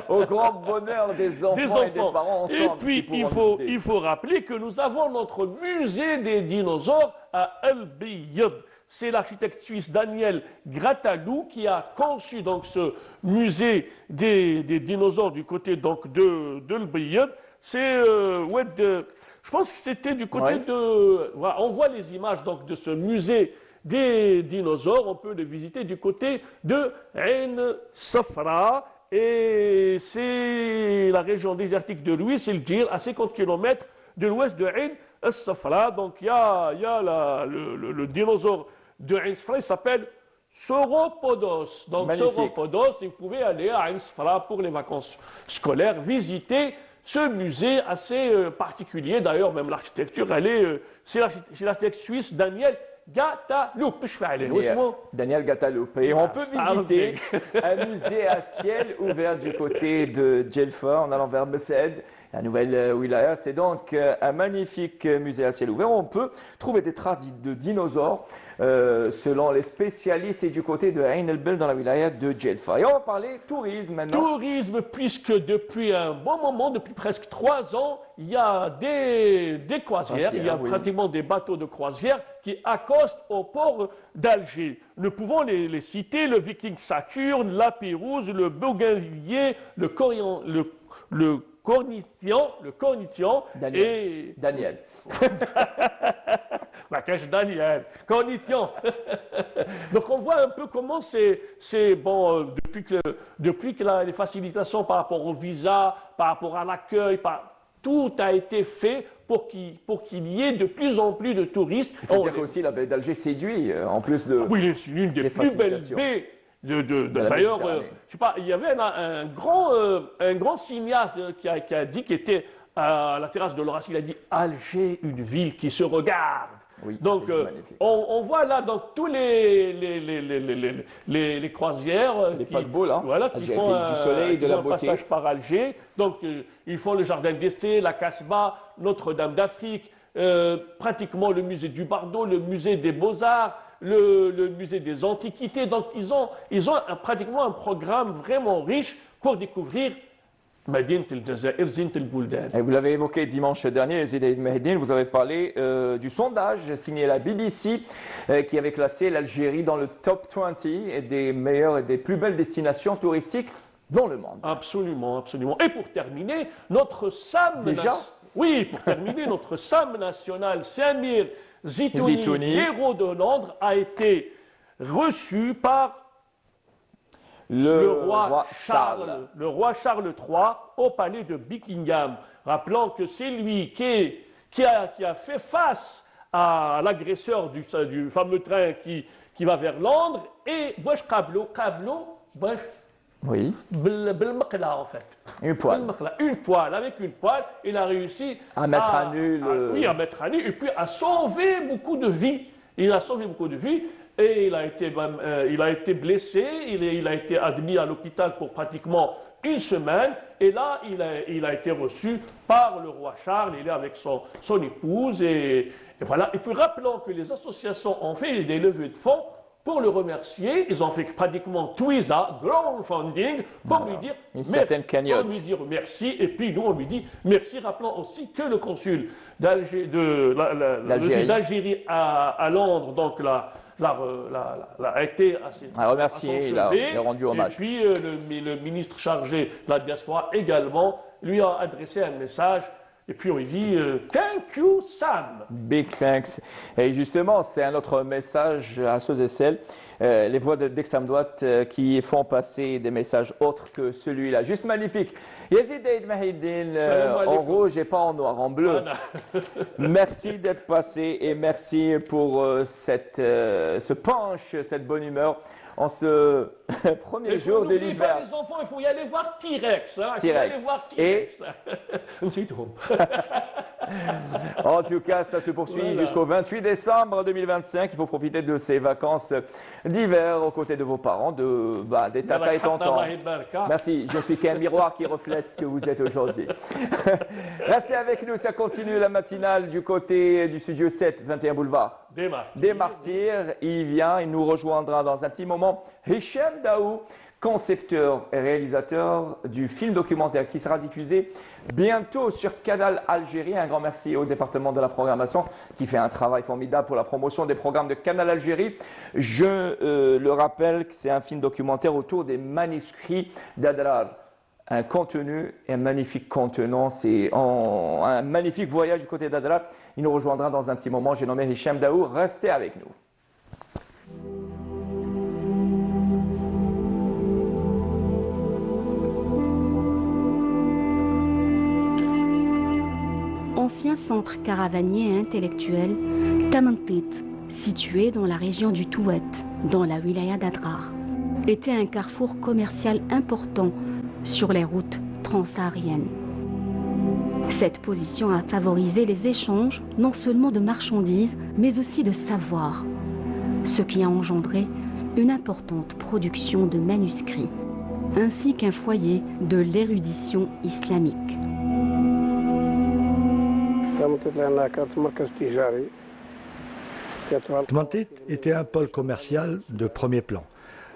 Au grand bonheur des enfants et des parents ensemble. Et puis, il faut rappeler que nous avons notre musée des dinosaures à El-Biyad. C'est l'architecte suisse Daniel Gratalou qui a conçu donc ce musée des dinosaures du côté donc de El-Biyad. C'est je pense que c'était du côté de. Voilà, on voit les images donc de ce musée des dinosaures. On peut le visiter du côté de Ain Safra, et c'est la région désertique de Louis el-Djir, à 50 km de l'ouest de Ain Safra. Donc il y a le dinosaure de Ain Safra, il s'appelle Sauropodos. Donc Sauropodos, vous pouvez aller à Ain Safra pour les vacances scolaires, visiter ce musée assez particulier. D'ailleurs, même l'architecture, c'est l'architecte suisse Daniel Gataloup. Daniel Gataloup. Et on peut visiter un musée à ciel ouvert du côté de Djelfa en allant vers Mesed, la nouvelle wilaya. C'est donc un magnifique musée à ciel ouvert. On peut trouver des traces de dinosaures selon les spécialistes, et du côté de Ain el-Bel dans la wilaya de Djelfa. Et on va parler tourisme maintenant. Tourisme, puisque depuis un bon moment, depuis presque 3 ans, il y a des croisières, il y a pratiquement des bateaux de croisière qui accostent au port d'Alger. Nous pouvons les citer: le Viking Saturne, la Pérouse, le Bougainvilliers, le Cornithian et Daniel. Daniel, Cornithian. Donc on voit un peu comment c'est bon depuis que les facilitations par rapport au visa, par rapport à l'accueil, tout a été fait pour qu'il y ait de plus en plus de touristes. Il faut dire qu'aussi la baie d'Alger séduit, en plus de. Oui, c'est l'une des plus belles baies. D'ailleurs, je sais pas, il y avait un grand cinéaste qui a dit, qu'il était à la terrasse de l'Horace, il a dit: Alger, une ville qui se regarde. Oui, donc on voit là donc tous les croisières, les paquebots là, voilà, qui font du soleil, de la beauté, passage par Alger. Donc ils font le jardin d'essai, la Casbah, Notre-Dame d'Afrique, pratiquement le musée du Bardo, le musée des Beaux-Arts, le musée des Antiquités. Donc ils ont pratiquement un programme vraiment riche pour découvrir. Et vous l'avez évoqué dimanche dernier, Zidaïd Mehdine, vous avez parlé du sondage signé la BBC qui avait classé l'Algérie dans le top 20 des meilleures et des plus belles destinations touristiques dans le monde. Absolument, absolument. Et pour terminer, notre SAM notre SAM national, Samir Zitouni, héros de Londres, a été reçu par le roi Charles III au palais de Buckingham, rappelant que c'est lui qui a fait face à l'agresseur du fameux train qui va vers Londres et باش قابلوا باش Oui, بالمقلة en fait. une poêle. Une poêle, avec une poêle, il a réussi À mettre à nu le- oui, à mettre à nu et puis à sauver beaucoup de vies. Il a sauvé beaucoup de vies et il a été blessé, il a été admis à l'hôpital pour pratiquement une semaine et là il a été reçu par le roi Charles, il est avec son épouse et voilà. Et puis rappelons que les associations ont fait des levées de fonds pour le remercier, ils ont fait pratiquement Twiza, crowdfunding, pour lui dire Une certaine cagnotte. pour lui dire merci, et puis nous on lui dit merci. Rappelons aussi que le consul d'Algérie à Londres, donc a été A remercié, il a rendu hommage. Et puis le ministre chargé de la diaspora également lui a adressé un message. Et puis on lui dit thank you Sam. Big thanks. Et justement, c'est un autre message à ceux et celles, les voix d'Extrême-Droite qui font passer des messages autres que celui-là. Juste magnifique. Yazid Eid Mahidine en rouge et pas en noir, en bleu. Merci d'être passé et merci pour ce punch, cette bonne humeur en ce premier jour de l'hiver. Les enfants, il faut y aller voir T-Rex. Hein. T-Rex. En tout cas, ça se poursuit Voilà. jusqu'au 28 décembre 2025. Il faut profiter de ces vacances d'hiver aux côtés de vos parents, des tatas et tontons. Merci, je suis qu'un miroir qui reflète ce que vous êtes aujourd'hui. Restez avec nous, ça continue la matinale du côté du studio 7, 21 boulevard des Martyrs. Il nous rejoindra dans un petit moment Hicham Daou, concepteur et réalisateur du film documentaire qui sera diffusé bientôt sur Canal Algérie. Un grand merci au département de la programmation qui fait un travail formidable pour la promotion des programmes de Canal Algérie. Je le rappelle que c'est un film documentaire autour des manuscrits d'Adrar. Un contenu, un magnifique contenant, c'est un magnifique voyage du côté d'Adrar. Il nous rejoindra dans un petit moment. J'ai nommé Hicham Daou. Restez avec nous. Ancien centre caravanier et intellectuel, Tamantit, situé dans la région du Touat, dans la wilaya d'Adrar, était un carrefour commercial important sur les routes transsahariennes. Cette position a favorisé les échanges non seulement de marchandises, mais aussi de savoir, ce qui a engendré une importante production de manuscrits, ainsi qu'un foyer de l'érudition islamique. Tamantit était un pôle commercial de premier plan,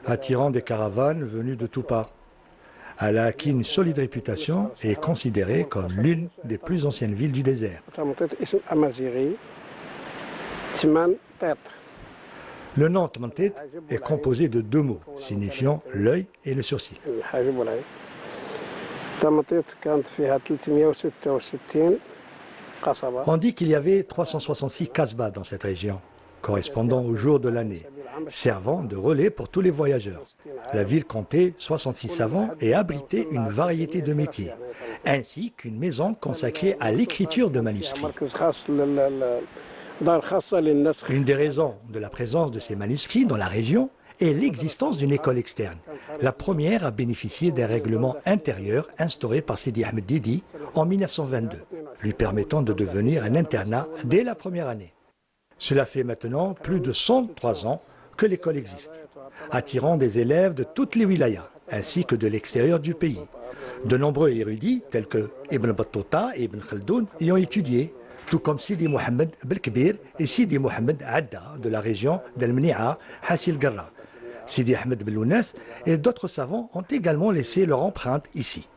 attirant des caravanes venues de toutes parts. Elle a acquis une solide réputation et est considérée comme l'une des plus anciennes villes du désert. Le nom Tamantit est composé de deux mots, signifiant l'œil et le sourcil. On dit qu'il y avait 366 kasbahs dans cette région, correspondant au jour de l'année, servant de relais pour tous les voyageurs. La ville comptait 66 savants et abritait une variété de métiers, ainsi qu'une maison consacrée à l'écriture de manuscrits. Une des raisons de la présence de ces manuscrits dans la région est l'existence d'une école externe. La première a bénéficié d'un règlement intérieur instauré par Sidi Ahmed Didi en 1922, lui permettant de devenir un internat dès la première année. Cela fait maintenant plus de 103 ans que l'école existe, attirant des élèves de toutes les wilayas, ainsi que de l'extérieur du pays. De nombreux érudits, tels que Ibn Battuta et Ibn Khaldoun, y ont étudié, tout comme Sidi Mohamed Belkbir et Sidi Mohamed Adda de la région d'Al-Mni'a, Hassil Garra. Sidi Ahmed Belounas et d'autres savants ont également laissé leur empreinte ici.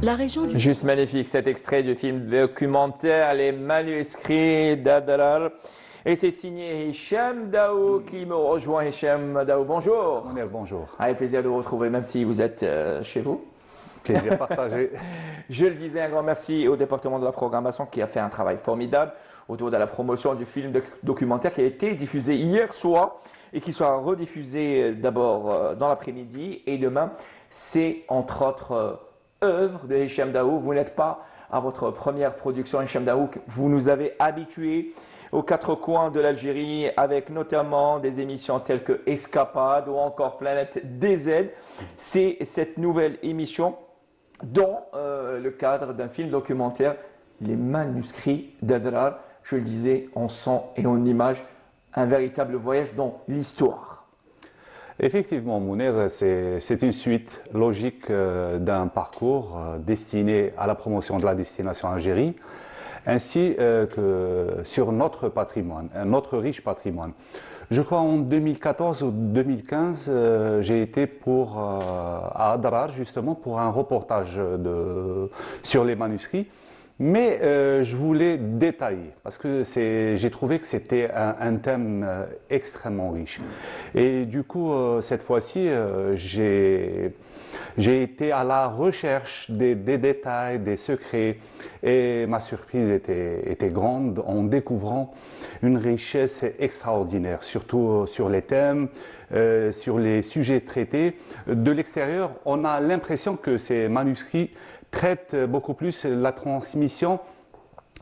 La région du... Juste magnifique cet extrait du film documentaire Les manuscrits d'Adrar. Et c'est signé Hicham Daou qui me rejoint. Hicham Daou, bonjour. Bonjour. Avec plaisir de vous retrouver, même si vous êtes chez vous. Plaisir partagé. Je le disais, un grand merci au département de la programmation qui a fait un travail formidable autour de la promotion du film documentaire qui a été diffusé hier soir et qui sera rediffusé d'abord dans l'après-midi et demain. C'est entre autres œuvre de Hicham Daou. Vous n'êtes pas à votre première production, Hicham Daou. Vous nous avez habitués aux quatre coins de l'Algérie avec notamment des émissions telles que Escapade ou encore Planète DZ. C'est cette nouvelle émission dans le cadre d'un film documentaire, Les manuscrits d'Adrar. Je le disais, en son et en image, un véritable voyage dans l'histoire. Effectivement, Mounir, c'est une suite logique d'un parcours destiné à la promotion de la destination Algérie, ainsi que sur notre patrimoine, notre riche patrimoine. Je crois en 2014 ou 2015, j'ai été à Adrar justement pour un reportage sur les manuscrits. Mais je voulais détailler parce que j'ai trouvé que c'était un thème extrêmement riche. Et du coup, cette fois-ci, j'ai été à la recherche des détails, des secrets. Et ma surprise était grande en découvrant une richesse extraordinaire, surtout sur les thèmes, sur les sujets traités. De l'extérieur, on a l'impression que ces manuscrits traite beaucoup plus la transmission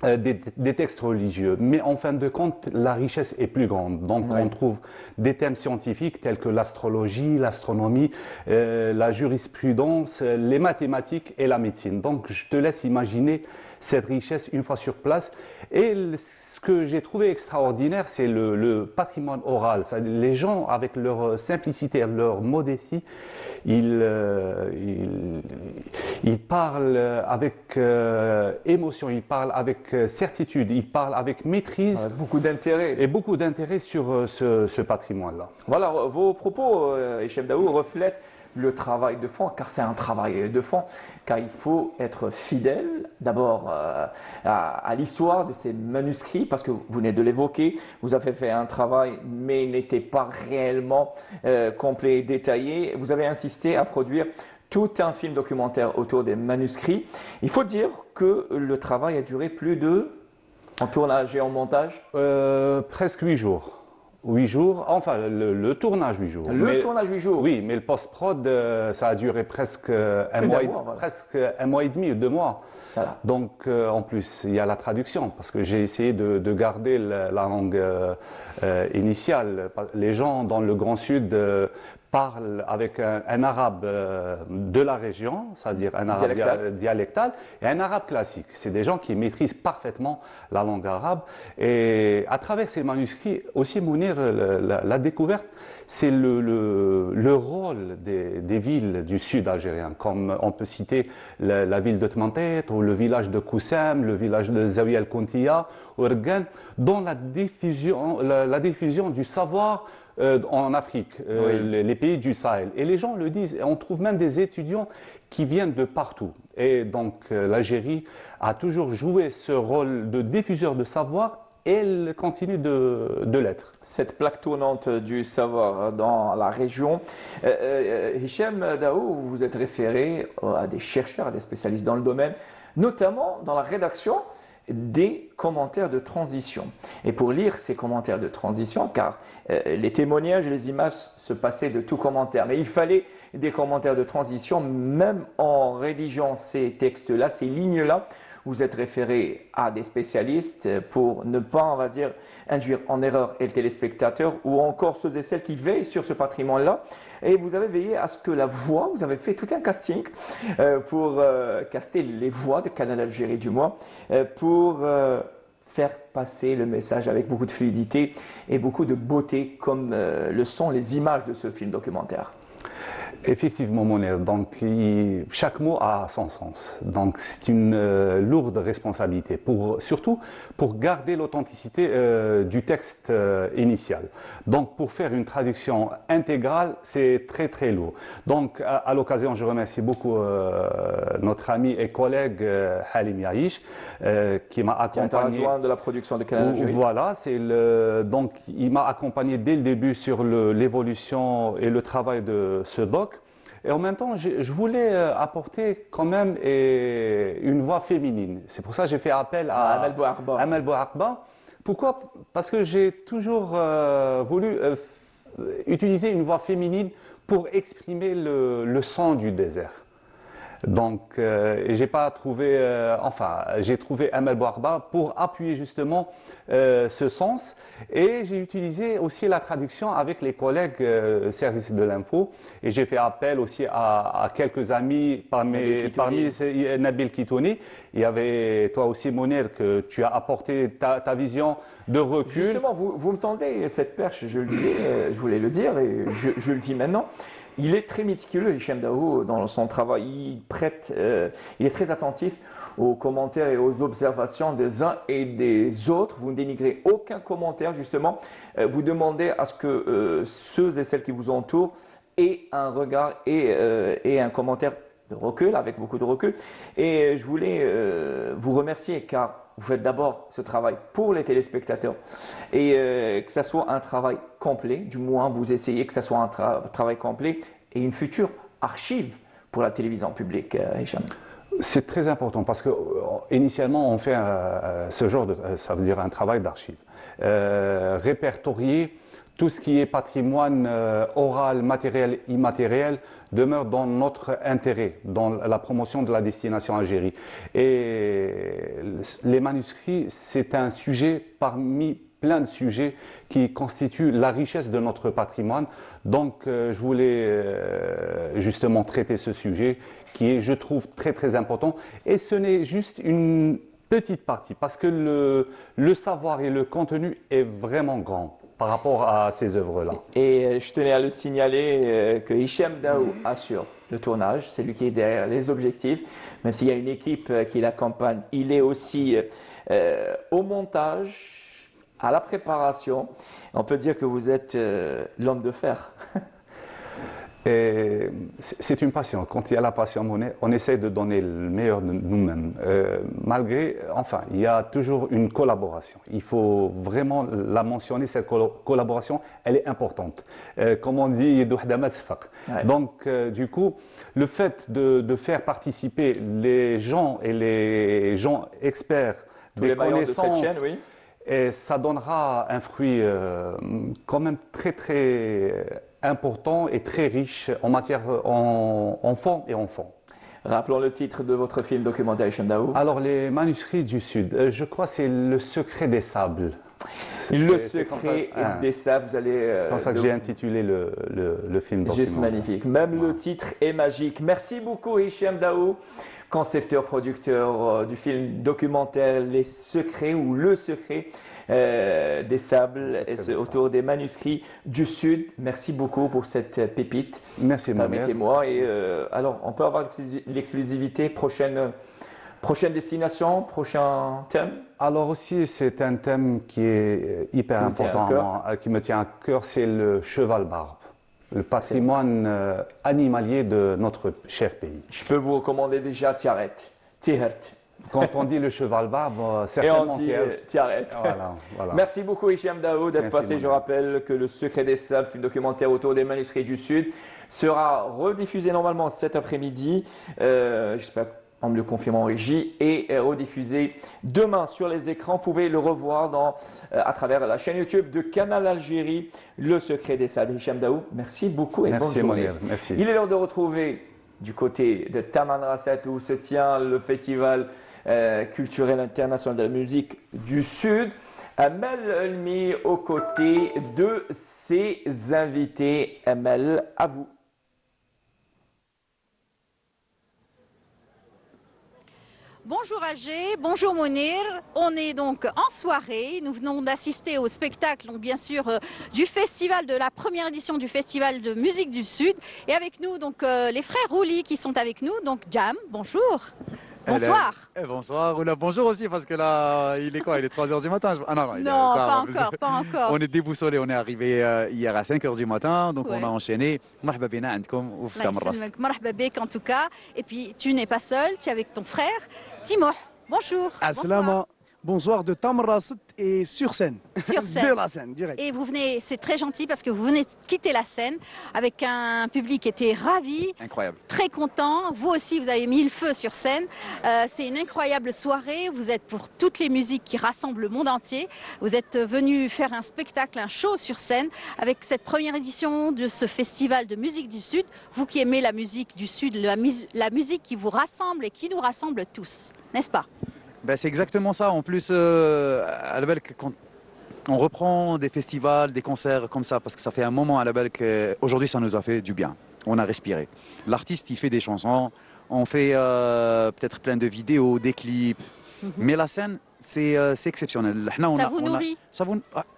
des textes religieux. Mais en fin de compte, la richesse est plus grande. Donc on trouve des thèmes scientifiques tels que l'astrologie, l'astronomie, la jurisprudence, les mathématiques et la médecine. Donc je te laisse imaginer cette richesse une fois sur place. Et ce que j'ai trouvé extraordinaire, c'est le patrimoine oral. Les gens, avec leur simplicité, leur modestie, ils parlent avec émotion, ils parlent avec certitude, ils parlent avec maîtrise. Beaucoup d'intérêt. Et beaucoup d'intérêt sur ce patrimoine-là. Voilà, vos propos, Hicham Daou, reflètent le travail de fond, car c'est un travail de fond, car il faut être fidèle d'abord à l'histoire de ces manuscrits, parce que vous venez de l'évoquer, vous avez fait un travail, mais il n'était pas réellement complet et détaillé. Vous avez insisté à produire tout un film documentaire autour des manuscrits. Il faut dire que le travail a duré plus de, en tournage et en montage, presque 8 jours. 8 jours, enfin le tournage 8 jours. Tournage 8 jours. Oui, mais le post-prod, ça a duré presque un mois et demi, 2 mois. Voilà. Donc en plus, il y a la traduction, parce que j'ai essayé de garder la langue initiale. Les gens dans le Grand Sud parlent avec un arabe de la région, c'est-à-dire un arabe dialectal, et un arabe classique. C'est des gens qui maîtrisent parfaitement la langue arabe. Et à travers ces manuscrits, aussi Mounir, la découverte, c'est le rôle des villes du sud algérien, comme on peut citer la ville de Tmantet, ou le village de Koussam, le village de Zawiya el-Kontiya, ou Ergan, dans la diffusion du savoir en Afrique, les pays du Sahel. Et les gens le disent, et on trouve même des étudiants qui viennent de partout. Et donc l'Algérie a toujours joué ce rôle de diffuseur de savoir, et elle continue de l'être. Cette plaque tournante du savoir dans la région. Hicham Daou, vous êtes référé à des chercheurs, à des spécialistes dans le domaine, notamment dans la rédaction des commentaires de transition. Et pour lire ces commentaires de transition, car les témoignages et les images se passaient de tout commentaire, mais il fallait des commentaires de transition, même en rédigeant ces textes-là, ces lignes-là, vous êtes référé à des spécialistes pour ne pas, on va dire, induire en erreur le téléspectateur ou encore ceux et celles qui veillent sur ce patrimoine-là. Et vous avez veillé à ce que la voix, vous avez fait tout un casting pour caster les voix de Canal Algérie du mois, pour faire passer le message avec beaucoup de fluidité et beaucoup de beauté, comme le sont les images de ce film documentaire. Effectivement, Mounir. Donc, chaque mot a son sens. Donc, c'est une lourde responsabilité, surtout pour garder l'authenticité du texte initial. Donc, pour faire une traduction intégrale, c'est très, très lourd. Donc, à l'occasion, je remercie beaucoup notre ami et collègue Halim Yahish, qui m'a accompagné. Adjoint de la production de Canal Algérie. Voilà, donc, il m'a accompagné dès le début sur l'évolution et le travail de ce doc. Et en même temps, je voulais apporter quand même une voix féminine. C'est pour ça que j'ai fait appel à Amel Bouarba. Pourquoi? Parce que j'ai toujours voulu utiliser une voix féminine pour exprimer le son du désert. Donc, j'ai pas trouvé, j'ai trouvé Amel Bouarba pour appuyer justement ce sens. Et j'ai utilisé aussi la traduction avec les collègues service de l'info. Et j'ai fait appel aussi à quelques amis, parmi Nabil Kitouni. Il y avait toi aussi, Mounir, que tu as apporté ta vision de recul. Justement, vous me tendez cette perche, je le disais, je voulais le dire et je le dis maintenant. Il est très méticuleux, Hicham Daou, dans son travail. Il est très attentif aux commentaires et aux observations des uns et des autres. Vous ne dénigrez aucun commentaire, justement. Vous demandez à ce que ceux et celles qui vous entourent aient un regard et un commentaire de recul, avec beaucoup de recul. Et je voulais vous remercier car vous faites d'abord ce travail pour les téléspectateurs et que ça soit un travail complet, du moins vous essayez que ça soit un travail complet et une future archive pour la télévision publique, Hicham. C'est très important parce que initialement on fait ce genre de, ça veut dire un travail d'archive, répertorier tout ce qui est patrimoine oral, matériel, immatériel demeure dans notre intérêt, dans la promotion de la destination Algérie. Et les manuscrits, c'est un sujet parmi plein de sujets qui constituent la richesse de notre patrimoine. Donc, je voulais justement traiter ce sujet qui est, je trouve, très très important. Et ce n'est juste une petite partie, parce que le savoir et le contenu est vraiment grand par rapport à ces œuvres-là. Et je tenais à le signaler que Hicham Daou assure le tournage, c'est lui qui est derrière les objectifs, même s'il y a une équipe qui l'accompagne, il est aussi au montage, à la préparation. On peut dire que vous êtes l'homme de fer. C'est une passion. Quand il y a la passion, on essaie de donner le meilleur de nous-mêmes. Malgré, enfin, il y a toujours une collaboration. Il faut vraiment la mentionner, cette collaboration, elle est importante. Comme on dit, donc, du coup, le fait de faire participer les gens et les gens experts des connaissances, de cette chaîne, oui. Et ça donnera un fruit quand même très très important et très riche en matière en fond et en fond. Rappelons le titre de votre film documentaire, Hicham Daou. Alors, les manuscrits du Sud, je crois que c'est Le secret des sables. Le secret des sables, vous allez... c'est comme ça que j'ai intitulé le film documentaire. Juste magnifique. Même le titre est magique. Merci beaucoup, Hicham Daou, concepteur, producteur du film documentaire Les Secrets ou Le Secret des Sables autour des manuscrits du Sud. Merci beaucoup pour cette pépite. Merci, permettez-moi. Et alors, on peut avoir l'exclusivité, prochaine destination, prochain thème? Alors aussi, c'est un thème qui est hyper important, qui me tient à cœur, c'est le cheval-barbe. Le patrimoine animalier de notre cher pays. Je peux vous recommander déjà Tiaret. Quand on dit le cheval-barbe, certainement... Et on dit Tiaret. Voilà. Merci beaucoup Hicham Daou d'être passé. Je rappelle que Le Secret des Sables, film documentaire autour des manuscrits du Sud, sera rediffusé normalement cet après-midi. J'espère qu'on me le confirme en régie, et rediffusé demain sur les écrans. Vous pouvez le revoir à travers la chaîne YouTube de Canal Algérie, Le Secret des Sables. Hicham Daou, merci beaucoup et bonne journée. Merci. Il est l'heure de retrouver du côté de Tamanrasset où se tient le festival culturel international de la musique du Sud. Amel Elmi aux côtés de ses invités. Amel, à vous. Bonjour Alger, bonjour Mounir. On est donc en soirée. Nous venons d'assister au spectacle, donc bien sûr, du festival, de la première édition du festival de musique du Sud. Et avec nous, donc, les frères Rouli qui sont avec nous. Donc, Jam, bonjour. Bonsoir. Bonsoir, Oula, bonjour aussi, parce que là, il est quoi? Il est 3h du matin? Ah non, pas encore. On est déboussolé, on est arrivé hier à 5h du matin, donc on a enchaîné. Marhaba bina عندكم وفي Tamanrasset. Marhaba bik en tout cas. Et puis, tu n'es pas seul, tu es avec ton frère, Timoh. Bonjour. Assalama. Bonsoir de Tamarasset et sur scène. Sur scène. De la scène, direct. Et vous venez, c'est très gentil parce que vous venez de quitter la scène avec un public qui était ravi, Incroyable. très content. Vous aussi, vous avez mis le feu sur scène. C'est une incroyable soirée. Vous êtes pour toutes les musiques qui rassemblent le monde entier. Vous êtes venu faire un spectacle, un show sur scène avec cette première édition de ce festival de musique du Sud. Vous qui aimez la musique du Sud, la musique qui vous rassemble et qui nous rassemble tous, n'est-ce pas? Ben, c'est exactement ça. En plus, à la belle, quand on reprend des festivals, des concerts comme ça, parce que ça fait un moment à la belle qu'aujourd'hui, ça nous a fait du bien. On a respiré. L'artiste, il fait des chansons, on fait peut-être plein de vidéos, des clips, mais la scène, c'est exceptionnel. Ça vous nourrit.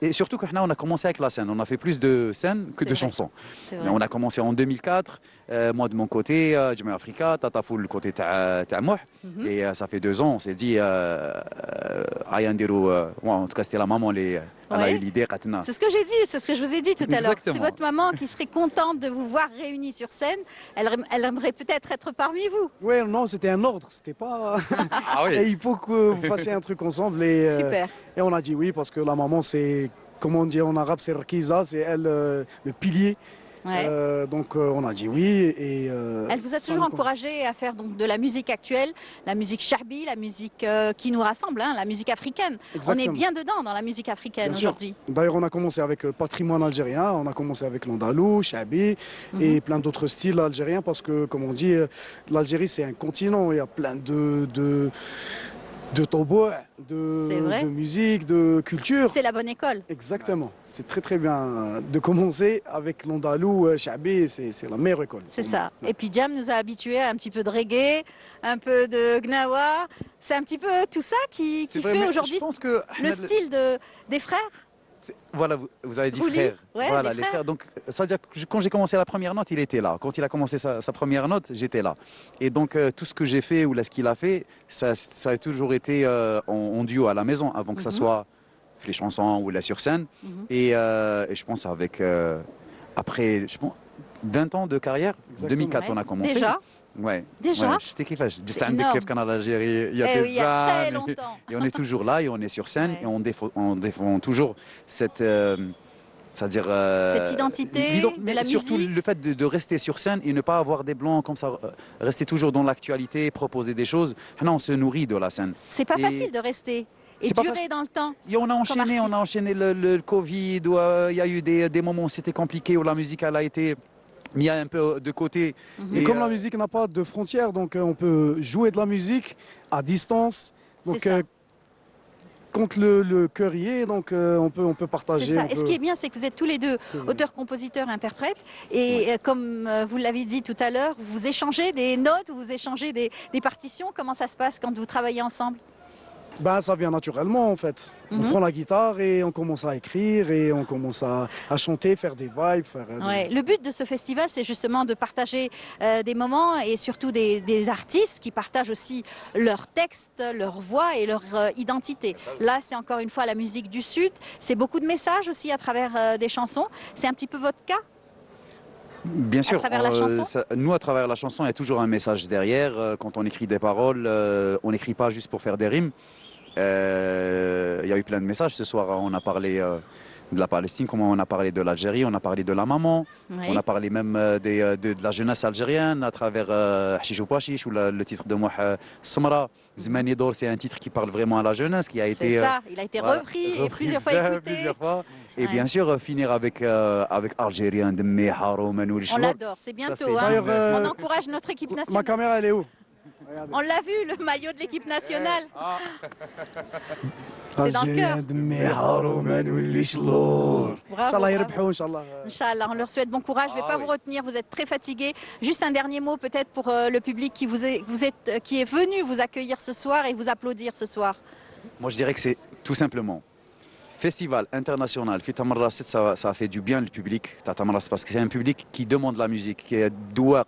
Et surtout qu'on a commencé avec la scène. On a fait plus de scènes que de chansons. On a commencé en 2004. Moi de mon côté, Jamia Africa, Tata Foul le côté Mouh. Et ça fait 2 ans, on s'est dit, en tout cas c'était la maman, elle a eu l'idée. C'est ce que j'ai dit, c'est ce que je vous ai dit tout à l'heure. C'est Exactement. votre maman qui serait contente de vous voir réunis sur scène. Elle aimerait peut-être être parmi vous. Oui, non, c'était un ordre, c'était pas. Ah oui. Et il faut que vous fassiez un truc ensemble. Et, Super. Et on a dit oui parce que la maman, c'est, comme on dit en arabe, c'est Rakiza, c'est elle le pilier. Ouais. Donc on a dit oui. Et, Elle vous a ça toujours nous- encouragé à faire donc de la musique actuelle, la musique charbi, la musique qui nous rassemble, hein, la musique africaine. Exactement. On est bien dedans dans la musique africaine Bien sûr. aujourd'hui. D'ailleurs, on a commencé avec le patrimoine algérien, on a commencé avec l'andalou, chabi et plein d'autres styles algériens parce que, comme on dit, l'Algérie c'est un continent, il y a plein de tombeaux, C'est vrai. de musique, de culture. C'est la bonne école. Exactement, c'est très très bien de commencer avec l'andalou, chabi, c'est la meilleure école. C'est pour ça. moi. Et puis Jam nous a habitués à un petit peu de reggae, un peu de gnawa. C'est un petit peu tout ça qui C'est vrai, fait mais aujourd'hui je pense que le style des frères. Voilà, vous avez dit Bouli, frère. ouais, Voilà, les les frères. frères. Donc, ça veut dire que quand j'ai commencé la première note, il était là. Quand il a commencé sa première note, j'étais là. Et donc, tout ce que j'ai fait ou là, ce qu'il a fait, ça a toujours été en duo à la maison, avant que ça soit les chansons ou la sur scène. Et je pense avec, après, je pense, 20 ans de carrière, Exactement. 2004, on a commencé. Déjà. Ouais. Déjà. Ouais, j'étais kiffage. J'étais C'est un des énorme. kiffs en Algérie il y a Eh des oui, il y a très années. longtemps. Et on est toujours là et on est sur scène Ouais. et on défend toujours cette. C'est-à-dire. Cette identité de la surtout musique. le fait de rester sur scène et ne pas avoir des blancs comme ça, rester toujours dans l'actualité, proposer des choses. Là, on se nourrit de la scène. C'est pas Et facile de rester et C'est pas durer facile. dans le temps. Et on a enchaîné le Covid, où il y a eu des moments où c'était compliqué, où la musique elle a été mise un peu de côté. Et comme la musique n'a pas de frontières, donc on peut jouer de la musique à distance. Donc C'est ça. quand le cœur y est, donc on peut partager. C'est ça. on Et ce peut- qui est bien, c'est que vous êtes tous les deux auteurs, compositeurs, interprètes. Et comme vous l'avez dit tout à l'heure, vous échangez des notes, vous échangez des partitions. Comment ça se passe quand vous travaillez ensemble? Ben, ça vient naturellement en fait. On prend la guitare et on commence à écrire et on commence à chanter, faire des vibes. Faire, Ouais. Le but de ce festival, c'est justement de partager des moments et surtout des artistes qui partagent aussi leurs textes, leur voix et leur identité. Là, c'est encore une fois la musique du Sud. C'est beaucoup de messages aussi à travers des chansons. C'est un petit peu votre cas? Bien sûr, travers la chanson nous à travers la chanson, il y a toujours un message derrière. Quand on écrit des paroles, on n'écrit pas juste pour faire des rimes. Il y a eu plein de messages ce soir. On a parlé de la Palestine, comme on a parlé de l'Algérie, on a parlé de la maman, Oui. on a parlé même de la jeunesse algérienne à travers Hashish ou Pashish ou le titre de Mouh Samra. Zmani Dor, c'est un titre qui parle vraiment à la jeunesse, qui a été. C'est ça, il a été repris et plusieurs fois écouté. Plusieurs fois. Et Ouais. bien sûr, finir avec Algérien, Demi, Haroum, On l'adore, c'est bientôt. c'est hein. D'ailleurs, On encourage notre équipe Ma nationale. caméra, elle est où? On l'a vu, le maillot de l'équipe nationale. C'est dans le cœur. Bravo, Inch'Allah, bravo. يربحوا, Inch'Allah. Inch'Allah, on leur souhaite bon courage. Je ne vais pas vous retenir, vous êtes très fatigués. Juste un dernier mot peut-être pour le public qui est venu vous accueillir ce soir et vous applaudir ce soir. Moi, je dirais que c'est tout simplement festival international. Fit Tamarraset, ça a fait du bien le public. Tamarraset, parce que c'est un public qui demande la musique, qui est douar.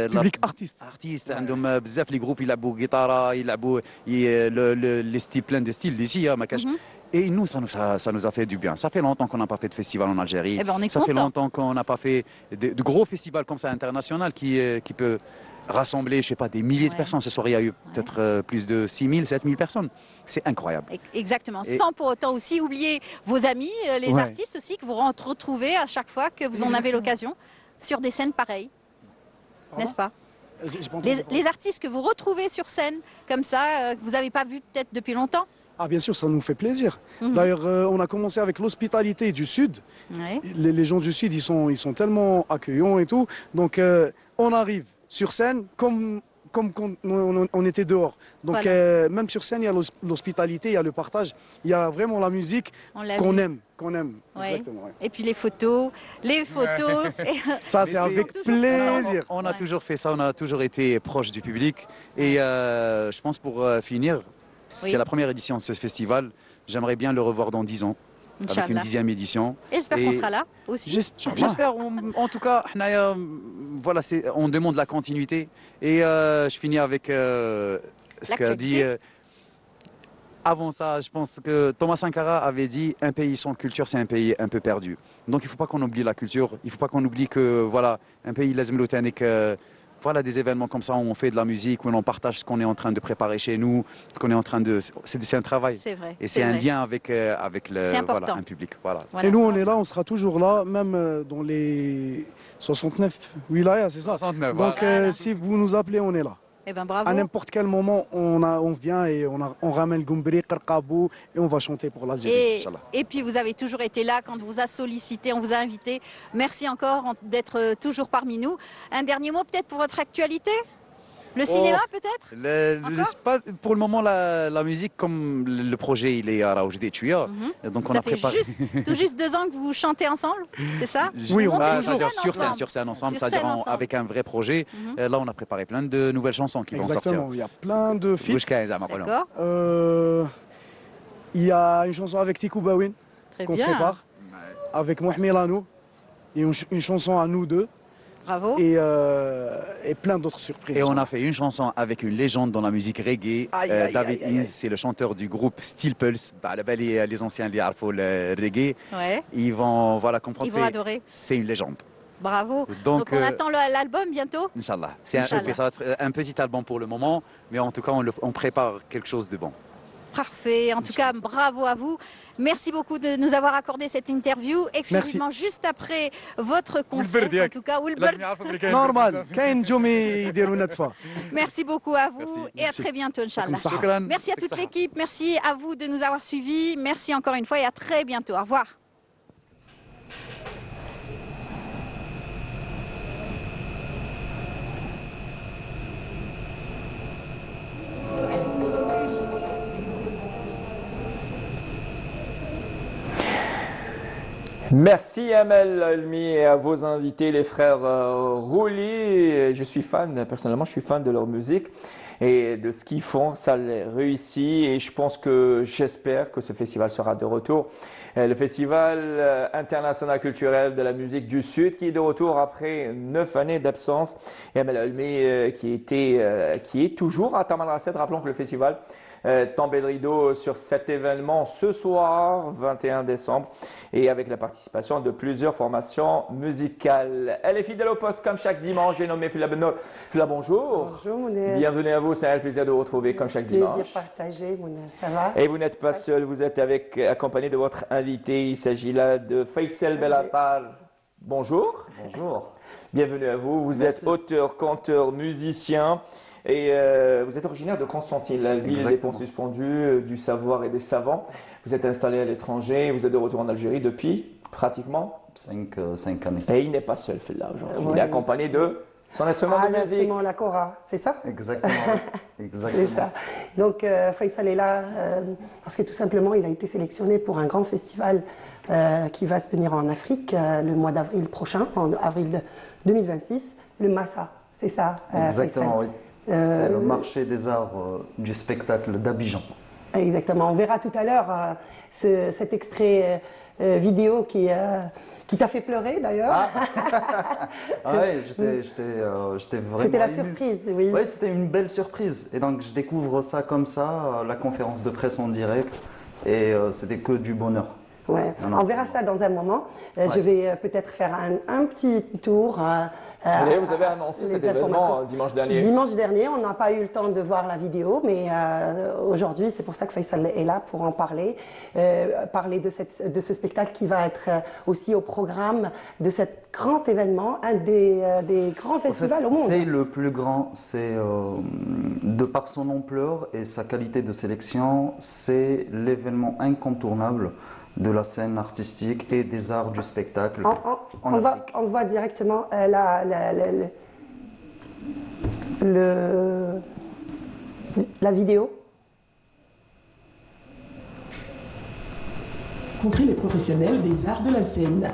Public artiste. Artiste, عندهم بزاف les groupes يلعبوا guitare, يلعبوا les styles, plein de styles d'ici, hein, Makash. Et nous, ça nous a fait du bien. Ça fait longtemps qu'on n'a pas fait de festival en Algérie. Eh ben, on est ça fait content. longtemps qu'on n'a pas fait de gros festivals comme ça international qui peut rassembler, je sais pas, des milliers de personnes. Ce soir, il y a eu peut-être plus de 6 000, 7 000 personnes. C'est incroyable. Exactement. Et- Sans pour autant aussi oublier vos amis, les Ouais. artistes aussi, que vous retrouvez à chaque fois que vous en avez l'occasion sur des scènes pareilles. N'est-ce pas? Les artistes que vous retrouvez sur scène, comme ça, que vous n'avez pas vu peut-être depuis longtemps. Ah bien sûr, ça nous fait plaisir. D'ailleurs, on a commencé avec l'hospitalité du Sud. Ouais. Les gens du Sud, ils sont tellement accueillants et tout. Donc, on arrive sur scène comme quand on était dehors. Donc, Voilà. même sur scène, il y a l'hospitalité, il y a le partage, il y a vraiment la musique On l'a qu'on vu. aime. Ouais. Exactement. ouais. Et puis les photos. Ça, c'est avec plaisir. On a toujours fait ça, on a toujours été proche du public. Et je pense pour finir, c'est Oui. la première édition de ce festival. J'aimerais bien le revoir dans 10 ans, avec une Inch'Allah. 10e édition. Et j'espère qu'on sera là aussi. J'espère. En tout cas, voilà, on demande la continuité. Et je finis avec ce qu'a dit. Avant ça, je pense que Thomas Sankara avait dit un pays sans culture, c'est un pays un peu perdu. Donc il ne faut pas qu'on oublie la culture. Il ne faut pas qu'on oublie que voilà, un pays lesmloutanique, voilà des événements comme ça où on fait de la musique, où on partage ce qu'on est en train de préparer chez nous, ce qu'on est en train de. C'est un travail. C'est vrai. Et c'est un vrai. lien avec voilà, un public. Voilà. Et nous, on est là, on sera toujours là, même dans les 69 wilayas, c'est ça. 69, Donc, voilà. si vous nous appelez, on est là. Eh ben bravo. À n'importe quel moment, on vient et on ramène Goumbri, Qarqabou et on va chanter pour l'Algérie. Et puis vous avez toujours été là quand on vous a sollicité, on vous a invité. Merci encore d'être toujours parmi nous. Un dernier mot peut-être pour votre actualité? Le cinéma peut-être? Pour le moment, la musique, comme le projet il est à Raouj des Tuya, donc on Ça a fait préparé. tout juste 2 ans que vous chantez ensemble, c'est ça? Oui, Vous on montez a sur scène ensemble, Sur c'est-à-dire scène ensemble. avec un vrai projet. Là, on a préparé plein de nouvelles chansons qui vont sortir. Exactement, il y a plein de feats. D'accord. Il y a une chanson avec Tikou Bawin Très qu'on bien. prépare, avec Mohamed Lano, et une chanson à nous deux. Bravo. Et plein d'autres surprises. Et on a fait une chanson avec une légende dans la musique reggae, Aïe, aïe, David aïe, aïe, Ince, c'est le chanteur du groupe Steel Pulse. Bah, là-bas, les anciens, les Arfo, le reggae, Ouais. ils vont comprendre. Ils vont adorer. C'est une légende. Bravo. Donc, on attend l'album bientôt? Inch'Allah. C'est un Inch'Allah. EP, ça va être un petit album pour le moment, mais en tout cas, on prépare quelque chose de bon. Parfait. En tout cas, bravo à vous. Merci beaucoup de nous avoir accordé cette interview exclusivement juste après votre concert. En tout cas, Normal, كاين نجوم يديروا ندفة. Merci beaucoup à vous et à très bientôt, Inch'Allah. Shukran. Merci à toute l'équipe, merci à vous de nous avoir suivis, merci encore une fois et à très bientôt. Au revoir. Merci Amel Almi et à vos invités, les frères Rouli. Je suis fan, personnellement, je suis fan de leur musique et de ce qu'ils font. Ça les réussit et j'espère que ce festival sera de retour. Le Festival international culturel de la musique du Sud qui est de retour après 9 années d'absence. Et Amel Almi qui est toujours à Taman Rasset. Rappelons que le festival tombé de rideau sur cet événement ce soir, 21 décembre, et avec la participation de plusieurs formations musicales. Elle est fidèle au poste comme chaque dimanche. J'ai nommé Fila Beno. Fila, bonjour. Bonjour Mounir. Bienvenue à vous, c'est un plaisir de vous retrouver comme chaque dimanche. Plaisir partagé Mounir, ça va? Et vous n'êtes pas seul, vous êtes accompagné de votre invité. Il s'agit là de Faisal Bellatar. Bonjour. Bonjour. Bienvenue à vous. Vous êtes auteur, conteur, musicien. Et vous êtes originaire de Constantine, la ville des ponts suspendus, du savoir et des savants. Vous êtes installé à l'étranger, vous êtes de retour en Algérie depuis pratiquement 5 années. Et il n'est pas seul, là aujourd'hui. Ouais. Il est accompagné de son instrument de musique. L'instrument, la kora, c'est ça? Exactement. C'est ça. Donc Faisal est là parce que tout simplement il a été sélectionné pour un grand festival qui va se tenir en Afrique le mois d'avril prochain, en avril 2026, le Massa, c'est ça? Exactement, Faisal. oui. C'est le marché des arts du spectacle d'Abidjan. Exactement. On verra tout à l'heure cet extrait vidéo qui t'a fait pleurer d'ailleurs. Ah ouais, j'étais vraiment C'était la ému. surprise, oui. Oui, c'était une belle surprise. Et donc je découvre ça comme ça, la conférence de presse en direct, et c'était que du bonheur. Ouais. Non, non. On verra ça dans un moment. Je vais peut-être faire un petit tour. Allez, vous avez annoncé cet événement dimanche dernier. Dimanche dernier, on n'a pas eu le temps de voir la vidéo, mais aujourd'hui, c'est pour ça que Faisal est là pour en parler. Parler de ce spectacle qui va être aussi au programme de cet grand événement, un des grands festivals au monde. C'est le plus grand, de par son ampleur et sa qualité de sélection, c'est l'événement incontournable de la scène artistique et des arts du spectacle en Afrique. On voit directement la vidéo. Rencontrer les professionnels des arts de la scène.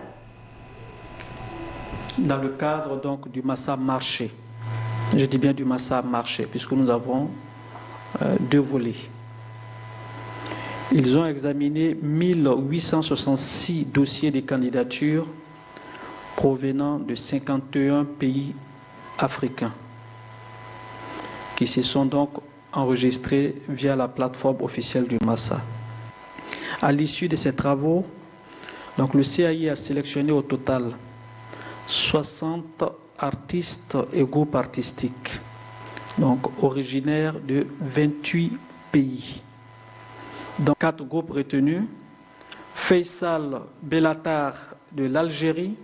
Dans le cadre donc du Massa Marché, je dis bien du Massa Marché, puisque nous avons 2 volets. Ils ont examiné 1866 dossiers de candidature provenant de 51 pays africains qui se sont donc enregistrés via la plateforme officielle du Massa. À l'issue de ces travaux, donc le CAI a sélectionné au total 60 artistes et groupes artistiques, donc originaires de 28 pays. Dans 4 groupes retenus, Faisal Bellatar de l'Algérie.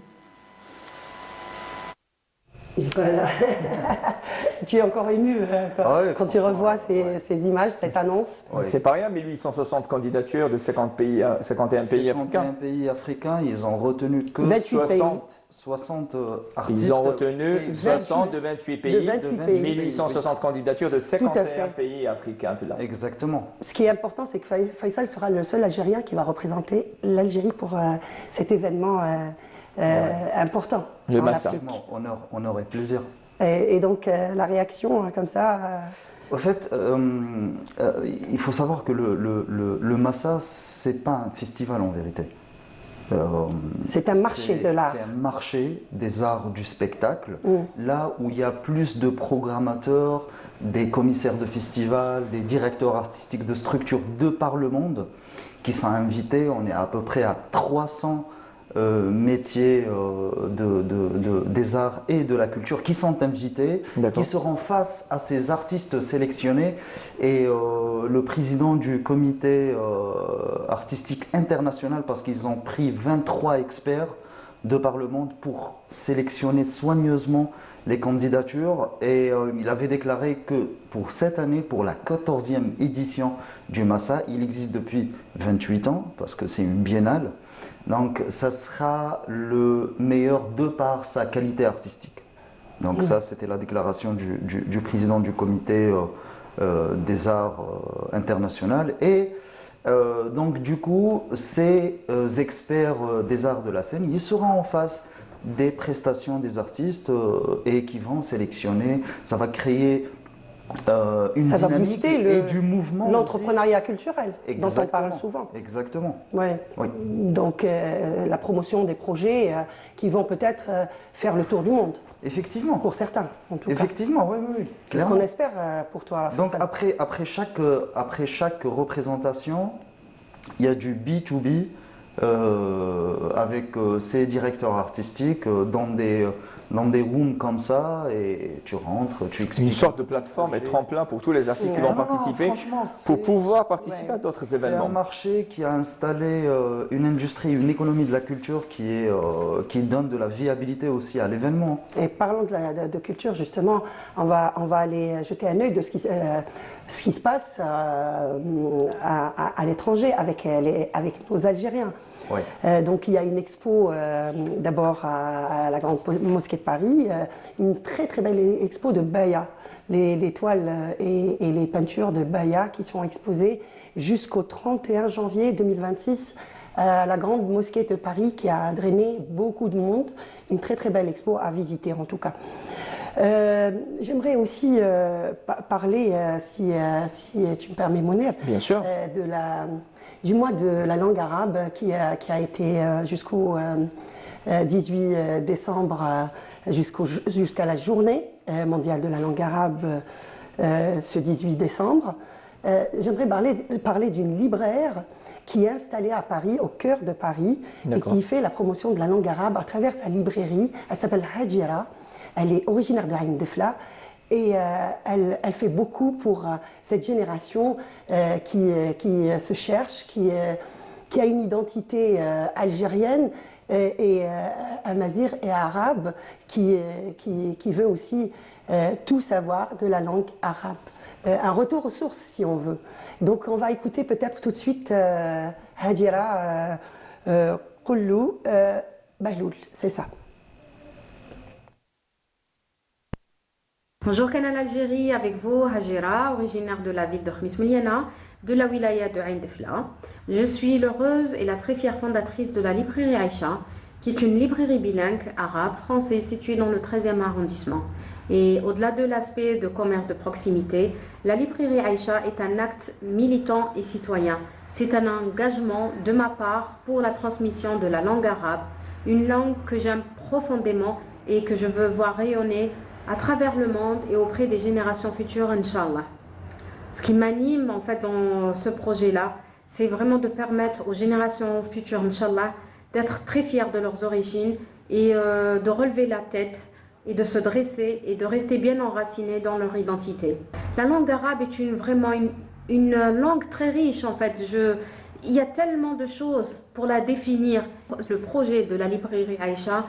Voilà. Tu es encore ému quand tu revois ces images, cette annonce. C'est pas rien, 1860 candidatures de 51 pays africains. 51 pays africains, ils ont retenu que 60 artistes. Ils ont retenu 60 de 28 pays, 1860 candidatures de 51 pays africains. Exactement. Ce qui est important, c'est que Faisal sera le seul Algérien qui va représenter l'Algérie pour cet événement important. Le Massa. Honneur et plaisir. Et donc la réaction comme ça. Au fait, il faut savoir que le Massa, c'est pas un festival en vérité. C'est un marché de l'art. C'est un marché des arts du spectacle, là où il y a plus de programmateurs, des commissaires de festivals, des directeurs artistiques de structures de par le monde qui sont invités. On est à peu près à 300 métiers des arts et de la culture qui sont invités, qui seront face à ces artistes sélectionnés. Et le président du comité artistique international, parce qu'ils ont pris 23 experts de par le monde pour sélectionner soigneusement les candidatures, et il avait déclaré que pour cette année, pour la 14e édition du Massa, il existe depuis 28 ans, parce que c'est une biennale. Donc ça sera le meilleur de par sa qualité artistique. Donc ça, c'était la déclaration du président du comité des arts international. Et donc du coup, ces experts des arts de la scène, ils seront en face des prestations des artistes et qui vont sélectionner. Ça va créer une ça dynamique va booster et du mouvement. L'entrepreneuriat culturel, dont on parle souvent. Exactement. Ouais. Oui. Donc la promotion des projets qui vont peut-être faire le tour du monde. Effectivement. Pour certains, en tout cas. Effectivement, oui. C'est ce qu'on espère pour toi. Donc après chaque représentation, il y a du B2B avec ces directeurs artistiques dans des rooms comme ça, et tu rentres, tu expliques. Une sorte de plateforme et tremplin pour tous les artistes qui vont participer, pour pouvoir participer à d'autres événements. C'est un marché qui a installé une industrie, une économie de la culture qui donne de la viabilité aussi à l'événement. Et parlons de culture, justement, on va aller jeter un œil de ce qui se passe à l'étranger avec nos Algériens. Ouais. Donc il y a une expo d'abord à la Grande Mosquée de Paris, une très très belle expo de Baya, les toiles et les peintures de Baya qui sont exposées jusqu'au 31 janvier 2026 à la Grande Mosquée de Paris, qui a drainé beaucoup de monde. Une très très belle expo à visiter en tout cas. J'aimerais aussi parler, si tu me permets, Mounir, bien sûr, du mois de la langue arabe qui a été jusqu'au 18 décembre, jusqu'à la journée mondiale de la langue arabe ce 18 décembre. J'aimerais parler d'une libraire qui est installée à Paris, au cœur de Paris, et qui fait la promotion de la langue arabe à travers sa librairie. Elle s'appelle Hajira, elle est originaire de Ain Defla, et elle fait beaucoup pour cette génération qui se cherche, qui a une identité algérienne et amazigh et arabe, qui veut aussi tout savoir de la langue arabe. Un retour aux sources, si on veut. Donc on va écouter peut-être tout de suite Hajira Koulou Bahloul, c'est ça. Bonjour Canal Algérie, avec vous Hajira, originaire de la ville de Khmis Mliana, de la wilaya de Ain Defla. Je suis l'heureuse et la très fière fondatrice de la librairie Aïcha, qui est une librairie bilingue arabe-français située dans le 13e arrondissement. Et au-delà de l'aspect de commerce de proximité, la librairie Aïcha est un acte militant et citoyen. C'est un engagement de ma part pour la transmission de la langue arabe, une langue que j'aime profondément et que je veux voir rayonner à travers le monde et auprès des générations futures, Inch'Allah. Ce qui m'anime en fait dans ce projet-là, c'est vraiment de permettre aux générations futures, Inch'Allah, d'être très fiers de leurs origines et de relever la tête et de se dresser et de rester bien enracinés dans leur identité. La langue arabe est vraiment une langue très riche en fait. Il y a tellement de choses pour la définir. Le projet de la librairie Aïcha,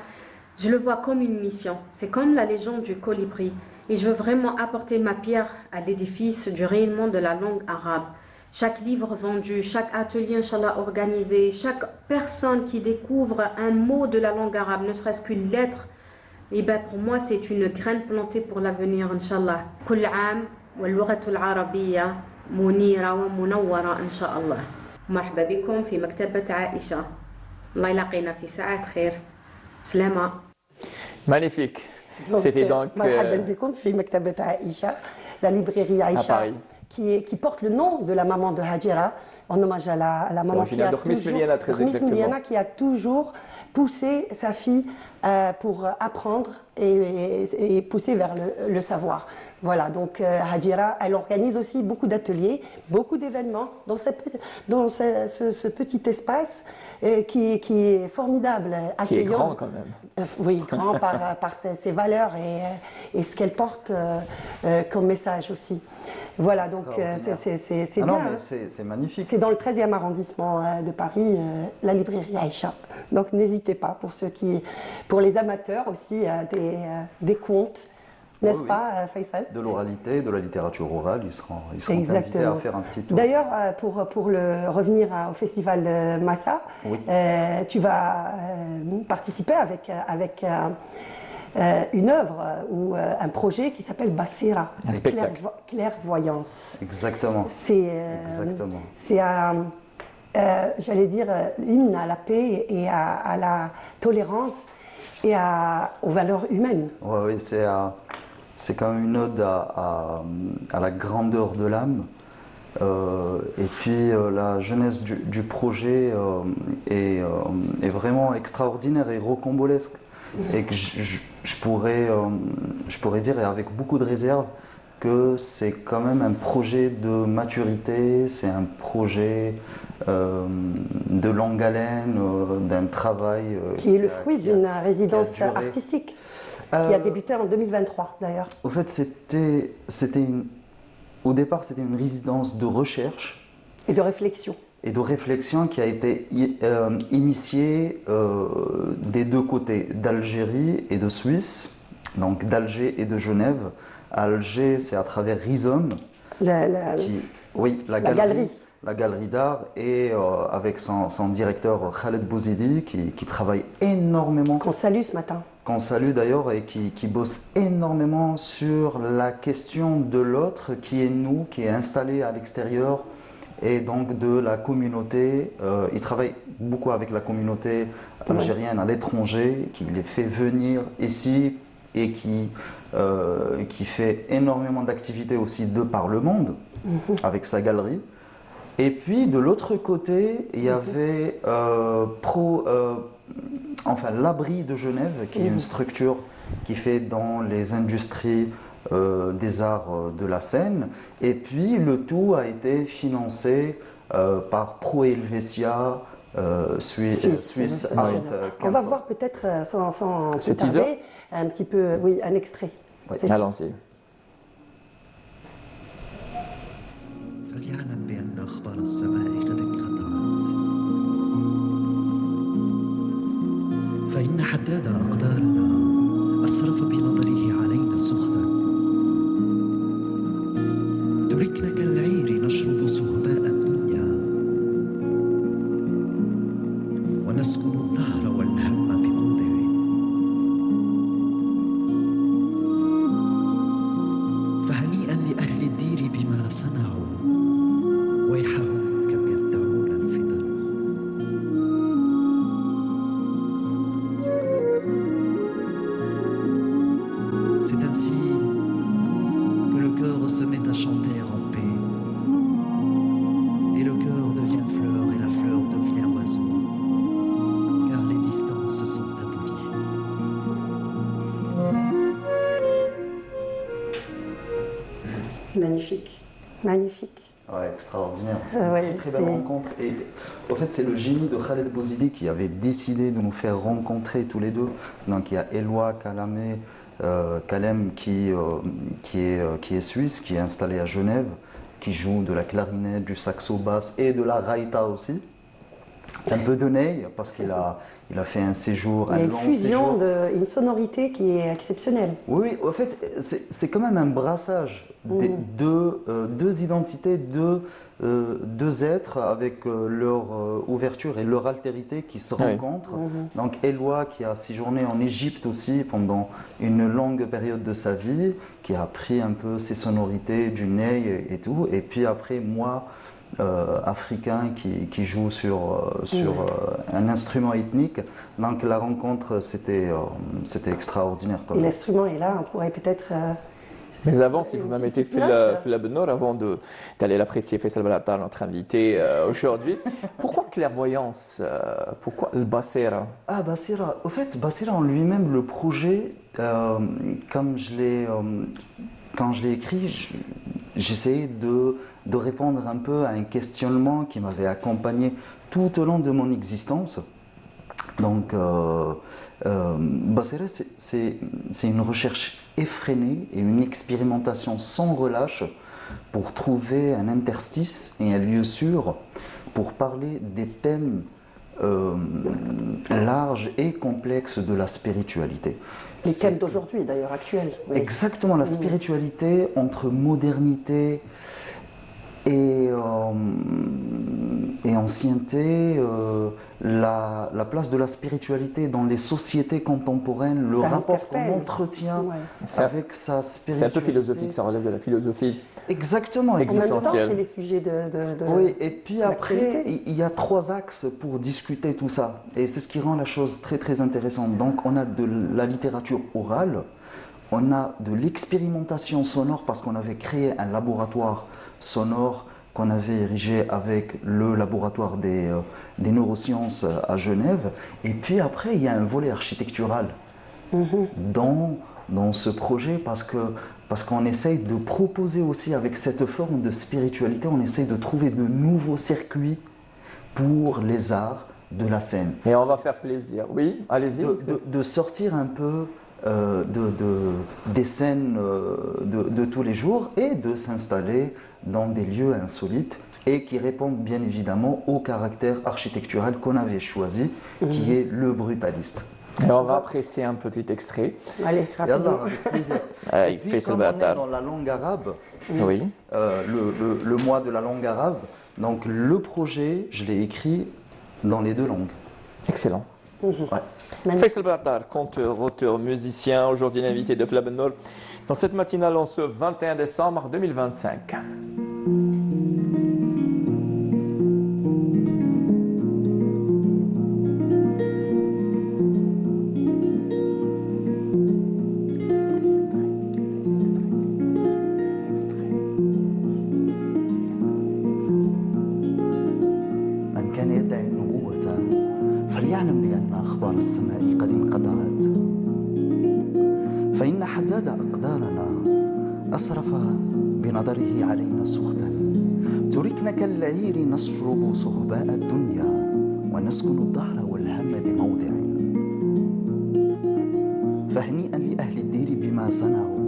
je le vois comme une mission. C'est comme la légende du colibri. Et je veux vraiment apporter ma pierre à l'édifice du rayonnement de la langue arabe. Chaque livre vendu, chaque atelier, Inch'Allah, organisé, chaque personne qui découvre un mot de la langue arabe, ne serait-ce qu'une lettre, et ben pour moi, c'est une graine plantée pour l'avenir, Inch'Allah. Kul am wa al-lughatul arabiyya munira wa munawwara, Inch'Allah. Marhaba bikum fi maktabat Aïcha. Allah yalaqina fi sa'at khair. Slama. Magnifique. C'était donc Marhaba bikum fi maktabat Aïcha, la librairie Aïcha. à Paris. Qui porte le nom de la maman de Hajira, en hommage à la maman qui a toujours poussé sa fille pour apprendre et pousser vers le savoir. Voilà, donc Hajira, elle organise aussi beaucoup d'ateliers, beaucoup d'événements dans ce petit espace qui est formidable, accueillant. Qui est grand quand même. Oui, grand par ses valeurs et ce qu'elle porte comme message aussi. Voilà, donc c'est bien. Non, mais c'est magnifique. C'est dans le 13e arrondissement de Paris, la librairie Aïcha. Donc n'hésitez pas, pour les amateurs aussi, des contes. N'est-ce pas, Faisal? De l'oralité, de la littérature orale, ils seront invités à faire un petit tour. D'ailleurs, pour revenir au festival Massa, oui. Tu vas participer avec une œuvre ou un projet qui s'appelle Basira, clairvoyance. Exactement. C'est j'allais dire, l'hymne à la paix et à la tolérance et aux valeurs humaines. Oui, c'est quand même une ode à la grandeur de l'âme. Et puis la jeunesse du projet est vraiment extraordinaire et rocambolesque. Et que je pourrais dire, et avec beaucoup de réserve, que c'est quand même un projet de maturité, c'est un projet de longue haleine, d'un travail... qui est le fruit d'une résidence artistique. Qui a débuté en 2023 d'ailleurs. Au fait, au départ, c'était une résidence de recherche. Et de réflexion. Et de réflexion qui a été initiée des deux côtés, d'Algérie et de Suisse, donc d'Alger et de Genève. À Alger, c'est à travers Rhizome, la galerie d'art, et avec son directeur Khaled Bouzidi, qui travaille énormément. Qu'on salue ce matin. Qu'on salue d'ailleurs, et qui bosse énormément sur la question de l'autre, qui est nous, qui est installé à l'extérieur, et donc de la communauté. Il travaille beaucoup avec la communauté algérienne à l'étranger, qui les fait venir ici, et qui fait énormément d'activités aussi de par le monde, avec sa galerie. Et puis de l'autre côté, il y avait l'Abri de Genève, qui est une structure qui fait dans les industries des arts de la scène. Et puis le tout a été financé par Pro Helvetia, Suisse Ah, Art. on va voir peut-être, sans Ce plus teaser tarder, un petit peu, oui, un extrait. C'est ça. Allons-y. فليعلم بأن أخبار السماء قد انقطعت فإن حداد أقدارنا أسرف بنظره علينا سخطا تركنا كالعير نشرب صهباء الدنيا ونسكن الظهر والهم بموضع فهنيئا لأهل الدير بما صنعوا ويحهم كم يدعون الفتن C'est ainsi que le cœur se met à chanter en paix. Et le cœur devient fleur et la fleur devient oiseau. Car les distances sont abolies. Magnifique, magnifique. Ouais, extraordinaire. Ouais, très belle c'est- rencontre. Et en fait, c'est le génie de Khaled Bouzidi qui avait décidé de nous faire rencontrer tous les deux. Donc il y a Eloi Kalem qui est suisse, qui est installé à Genève, qui joue de la clarinette, du saxo basse et de la raïta aussi. Un peu de ney parce qu'il a fait un séjour, Il y a un une long fusion, séjour. une sonorité qui est exceptionnelle. Oui, en fait, c'est quand même un brassage des deux identités, deux êtres avec leur ouverture et leur altérité qui se Oui. rencontrent. Donc Eloi qui a séjourné en Égypte aussi pendant une longue période de sa vie, qui a appris un peu ses sonorités du ney et tout. Et puis après, moi, africain qui joue sur un instrument ethnique. Donc la rencontre, c'était extraordinaire. Et l'instrument est là, on pourrait peut-être... Mais avant, si vous m'avez fait la Benor, avant d'aller l'apprécier, Faisal Balatar, notre invité aujourd'hui, pourquoi clairvoyance? Pourquoi le Basira? Ah, Basira. Au fait, Basira en lui-même, le projet, quand je l'ai écrit, j'essayais de répondre un peu à un questionnement qui m'avait accompagné tout au long de mon existence. Donc, Basira, c'est une recherche effrénée et une expérimentation sans relâche pour trouver un interstice et un lieu sûr pour parler des thèmes larges et complexes de la spiritualité. Les thèmes d'aujourd'hui, d'ailleurs, actuels. Oui. Exactement, la spiritualité entre modernité et ancienneté, la place de la spiritualité dans les sociétés contemporaines, le Ça rapport qu'on interpelle. entretient C'est avec sa C'est un spiritualité. peu philosophique, ça relève de la philosophie. Exactement. En même temps, Existentiel. c'est les sujets de Oui, et puis après, l'actualité. il y a 3 axes pour discuter tout ça. Et c'est ce qui rend la chose très très intéressante. Donc on a de la littérature orale, on a de l'expérimentation sonore parce qu'on avait créé un laboratoire sonore qu'on avait érigé avec le laboratoire des neurosciences à Genève. Et puis après, il y a un volet architectural dans ce projet parce qu'on essaye de proposer aussi avec cette forme de spiritualité, on essaye de trouver de nouveaux circuits pour les arts de la scène. Et on va faire plaisir. Oui, allez-y. De sortir un peu des scènes de tous les jours et de s'installer dans des lieux insolites et qui répondent bien évidemment au caractère architectural qu'on avait choisi, qui est le brutaliste. Et on va apprécier un petit extrait. Allez, rapidement. Avec plaisir. Il Et puis, fait ce comme on est bâtard. dans la langue arabe, Oui. le mois de la langue arabe, donc le projet, je l'ai écrit dans les 2 langues. Excellent. Ouais. Faisal Balatar, conteur, auteur, musicien, aujourd'hui l'invité de Flabenol dans cette matinale en ce 21 décembre 2025. من كان يدعي النبوة فليعلم بأن أخبار السماء قد انقطعت فإن حداد أقدارنا أسرف بنظره علينا سخطا تركنا كالعير نشرب صهباء الدنيا ونسكن الدهر والهم بموضع فهنيئا لأهل الدير بما صنعوا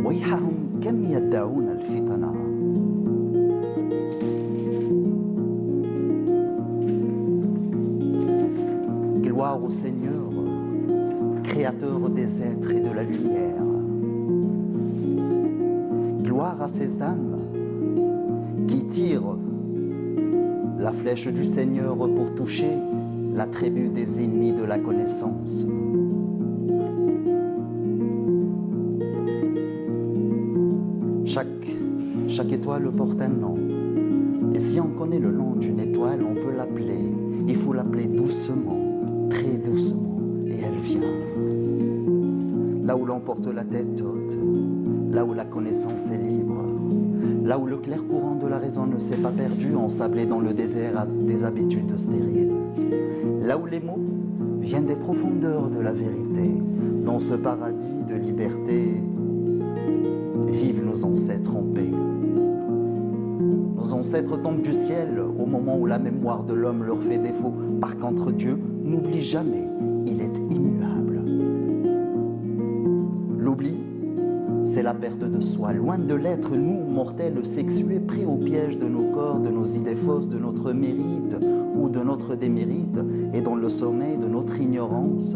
ويحهم كم يدعون الفتنا Gloire au Seigneur, créateur des êtres et de la lumière. Gloire à ces âmes qui tirent la flèche du Seigneur pour toucher la tribu des ennemis de la connaissance. Chaque étoile porte un nom. Et si on connaît le nom d'une étoile, on peut l'appeler. Il faut l'appeler doucement, très doucement, et elle vient. Là où l'on porte la tête haute, là où la connaissance est libre, là où le clair courant de la raison ne s'est pas perdu ensablé dans le désert des habitudes stériles, là où les mots viennent des profondeurs de la vérité, dans ce paradis de liberté, vivent nos ancêtres en paix. Nos ancêtres tombent du ciel au moment où la mémoire de l'homme leur fait défaut. Par contre, Dieu n'oublie jamais, il est immuable. L'oubli, c'est la perte de soi. Loin de l'être, nous, mortels sexués, pris au piège de nos corps, de nos idées fausses, de notre mérite ou de notre démérite, et dans le sommeil de notre ignorance,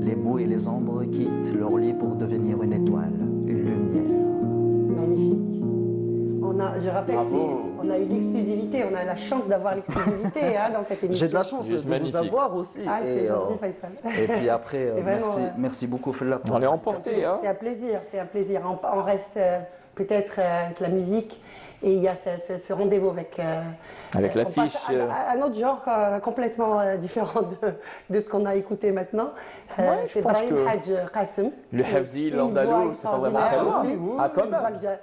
les beaux et les ombres quittent leur lit pour devenir une étoile, une lumière. Magnifique. Je rappelle qu'on a eu l'exclusivité, on a la chance d'avoir l'exclusivité dans cette émission. J'ai de la chance de vous avoir aussi. Ah, c'est gentil, Faisal. Et puis après, merci beaucoup, Fella. On l'est emporté. C'est un plaisir, c'est un plaisir. On reste peut-être avec la musique et il y a ce rendez-vous avec l'affiche. Un autre genre complètement différent de ce qu'on a écouté maintenant. C'est Brahim Hadj Qassem. Le Hafzi, l'Andalou, c'est pas vraiment très loin. Ah, quand même.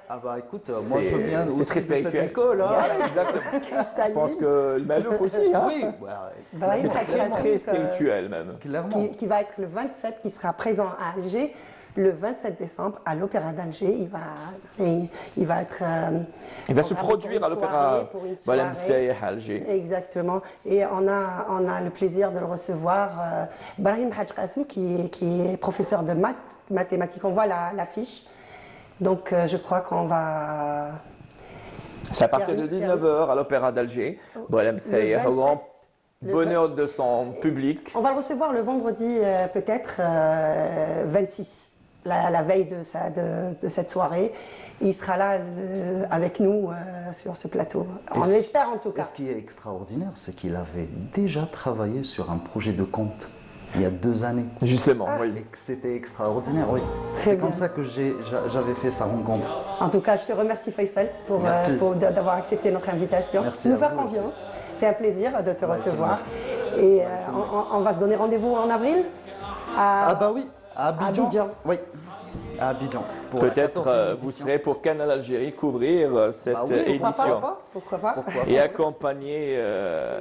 Ah bah écoute, moi je viens aussi très de cette spirituel. école. Hein. Exactement. Je pense que le Malouf aussi. Hein. Oui, c'est très spirituel même. Clairement. Qui va être le 27, qui sera présent à Alger. Le 27 décembre, à l'Opéra d'Alger, il va se produire à l'Opéra Balemsey à Alger. Exactement. Et on a le plaisir de le recevoir. Brahim Hadj Qassem, qui est professeur de mathématiques. On voit l'affiche. Donc, je crois qu'on va... C'est à partir de 19h à l'Opéra d'Alger. Balemsey, un grand bonheur de son public. On va le recevoir le vendredi, peut-être 26. La veille de cette soirée. Il sera là avec nous sur ce plateau. On l'espère en tout cas. Et ce qui est extraordinaire, c'est qu'il avait déjà travaillé sur un projet de conte il y a 2 années. Justement, oui. Et c'était extraordinaire, oui. C'est comme ça que j'avais fait sa rencontre. En tout cas, je te remercie Faisal d'avoir accepté notre invitation. Merci. Nous faire confiance. C'est un plaisir de te recevoir. Et on va se donner rendez-vous en avril. Ah bah oui. À Abidjan. Oui, à Abidjan. Peut-être vous serez pour Canal Algérie couvrir cette édition. Pourquoi pas. Et accompagner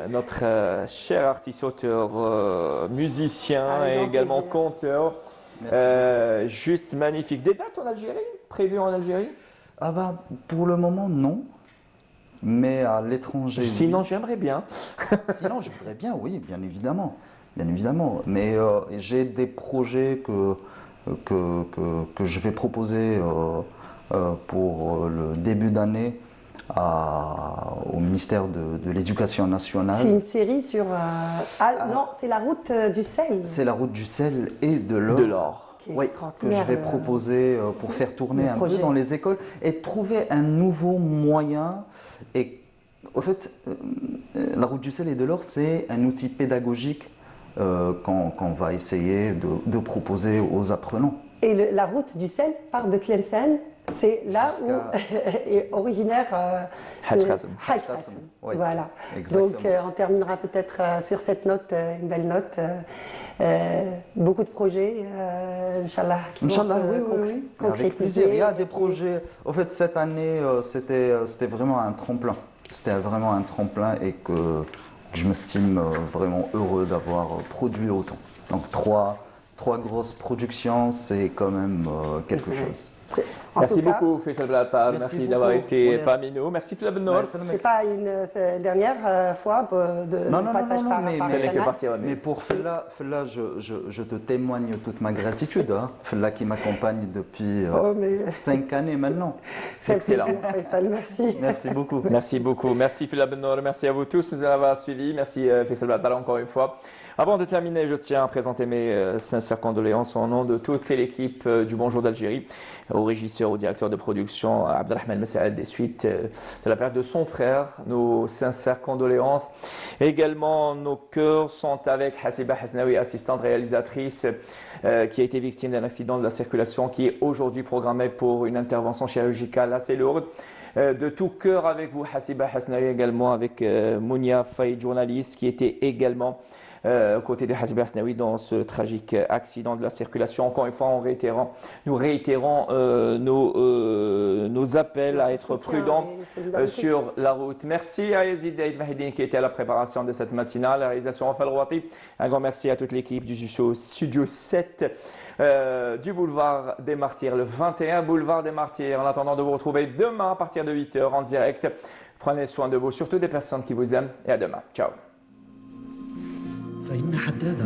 notre cher artiste, auteur, musicien et également conteur. Juste magnifique. Des dates en Algérie? Prévues en Algérie? Ah bah pour le moment non. Mais à l'étranger. Sinon j'aimerais bien. Sinon je voudrais bien, oui, bien évidemment. Bien évidemment, mais j'ai des projets que je vais proposer pour le début d'année au ministère de l'Éducation nationale. C'est une série sur... non, c'est la route du sel. C'est la route du sel et de l'or. Oui, que je vais proposer pour faire tourner un peu dans les écoles et trouver un nouveau moyen. Et au fait, la route du sel et de l'or, c'est un outil pédagogique qu'on va essayer de proposer aux apprenants. Et la route du sel part de Tlemcen, c'est là où est originaire Hadj Qassem. Oui, voilà. Exactement. Donc on terminera peut-être sur cette note, une belle note. Beaucoup de projets, Inch'Allah, qui vont se concrétiser. Avec plaisir. Il y a des projets. En fait, cette année, c'était vraiment un tremplin. C'était vraiment un tremplin et que je m'estime vraiment heureux d'avoir produit autant. Donc 3 grosses productions, c'est quand même quelque chose. Merci tout cas, beaucoup, Faisal Blatar. Merci Merci d'avoir beaucoup. été parmi nous. Merci, Flab Noor. c'est pas une dernière fois de Non, non, passage non, par, mais, par c'est le les que canal. partie remise. mais pour Fella, je te témoigne toute ma gratitude. Hein. Fella qui m'accompagne depuis Oh, mais 5 années maintenant. c'est excellent. Faisal, merci. Merci beaucoup. Merci beaucoup. Merci Philippe Noor. Merci à vous tous de nous avoir suivis. Merci Faisal Blatar encore une fois. Avant de terminer, je tiens à présenter mes sincères condoléances au nom de toute l'équipe du Bonjour d'Algérie, au régisseur, au directeur de production Abdelrahman Messaad des suites de la perte de son frère. Nos sincères condoléances. Également, nos cœurs sont avec Hasiba Hasnaoui, assistante réalisatrice, qui a été victime d'un accident de la circulation, qui est aujourd'hui programmée pour une intervention chirurgicale assez lourde. De tout cœur avec vous, Hasiba Hasnaoui, également avec Mounia Faye, journaliste, qui était également aux côtés de Hasiba Hasnaoui dans ce tragique accident de la circulation. Encore une fois, nous réitérons nos appels à être prudents sur la route. Merci à Yazid Aïd Mahidine qui était à la préparation de cette matinale, la réalisation Rafal Rouati. Un grand merci à toute l'équipe du Studio 7 du Boulevard des Martyrs, le 21 Boulevard des Martyrs. En attendant de vous retrouver demain à partir de 8h en direct. Prenez soin de vous, surtout des personnes qui vous aiment, et à demain. Ciao. فإن حداد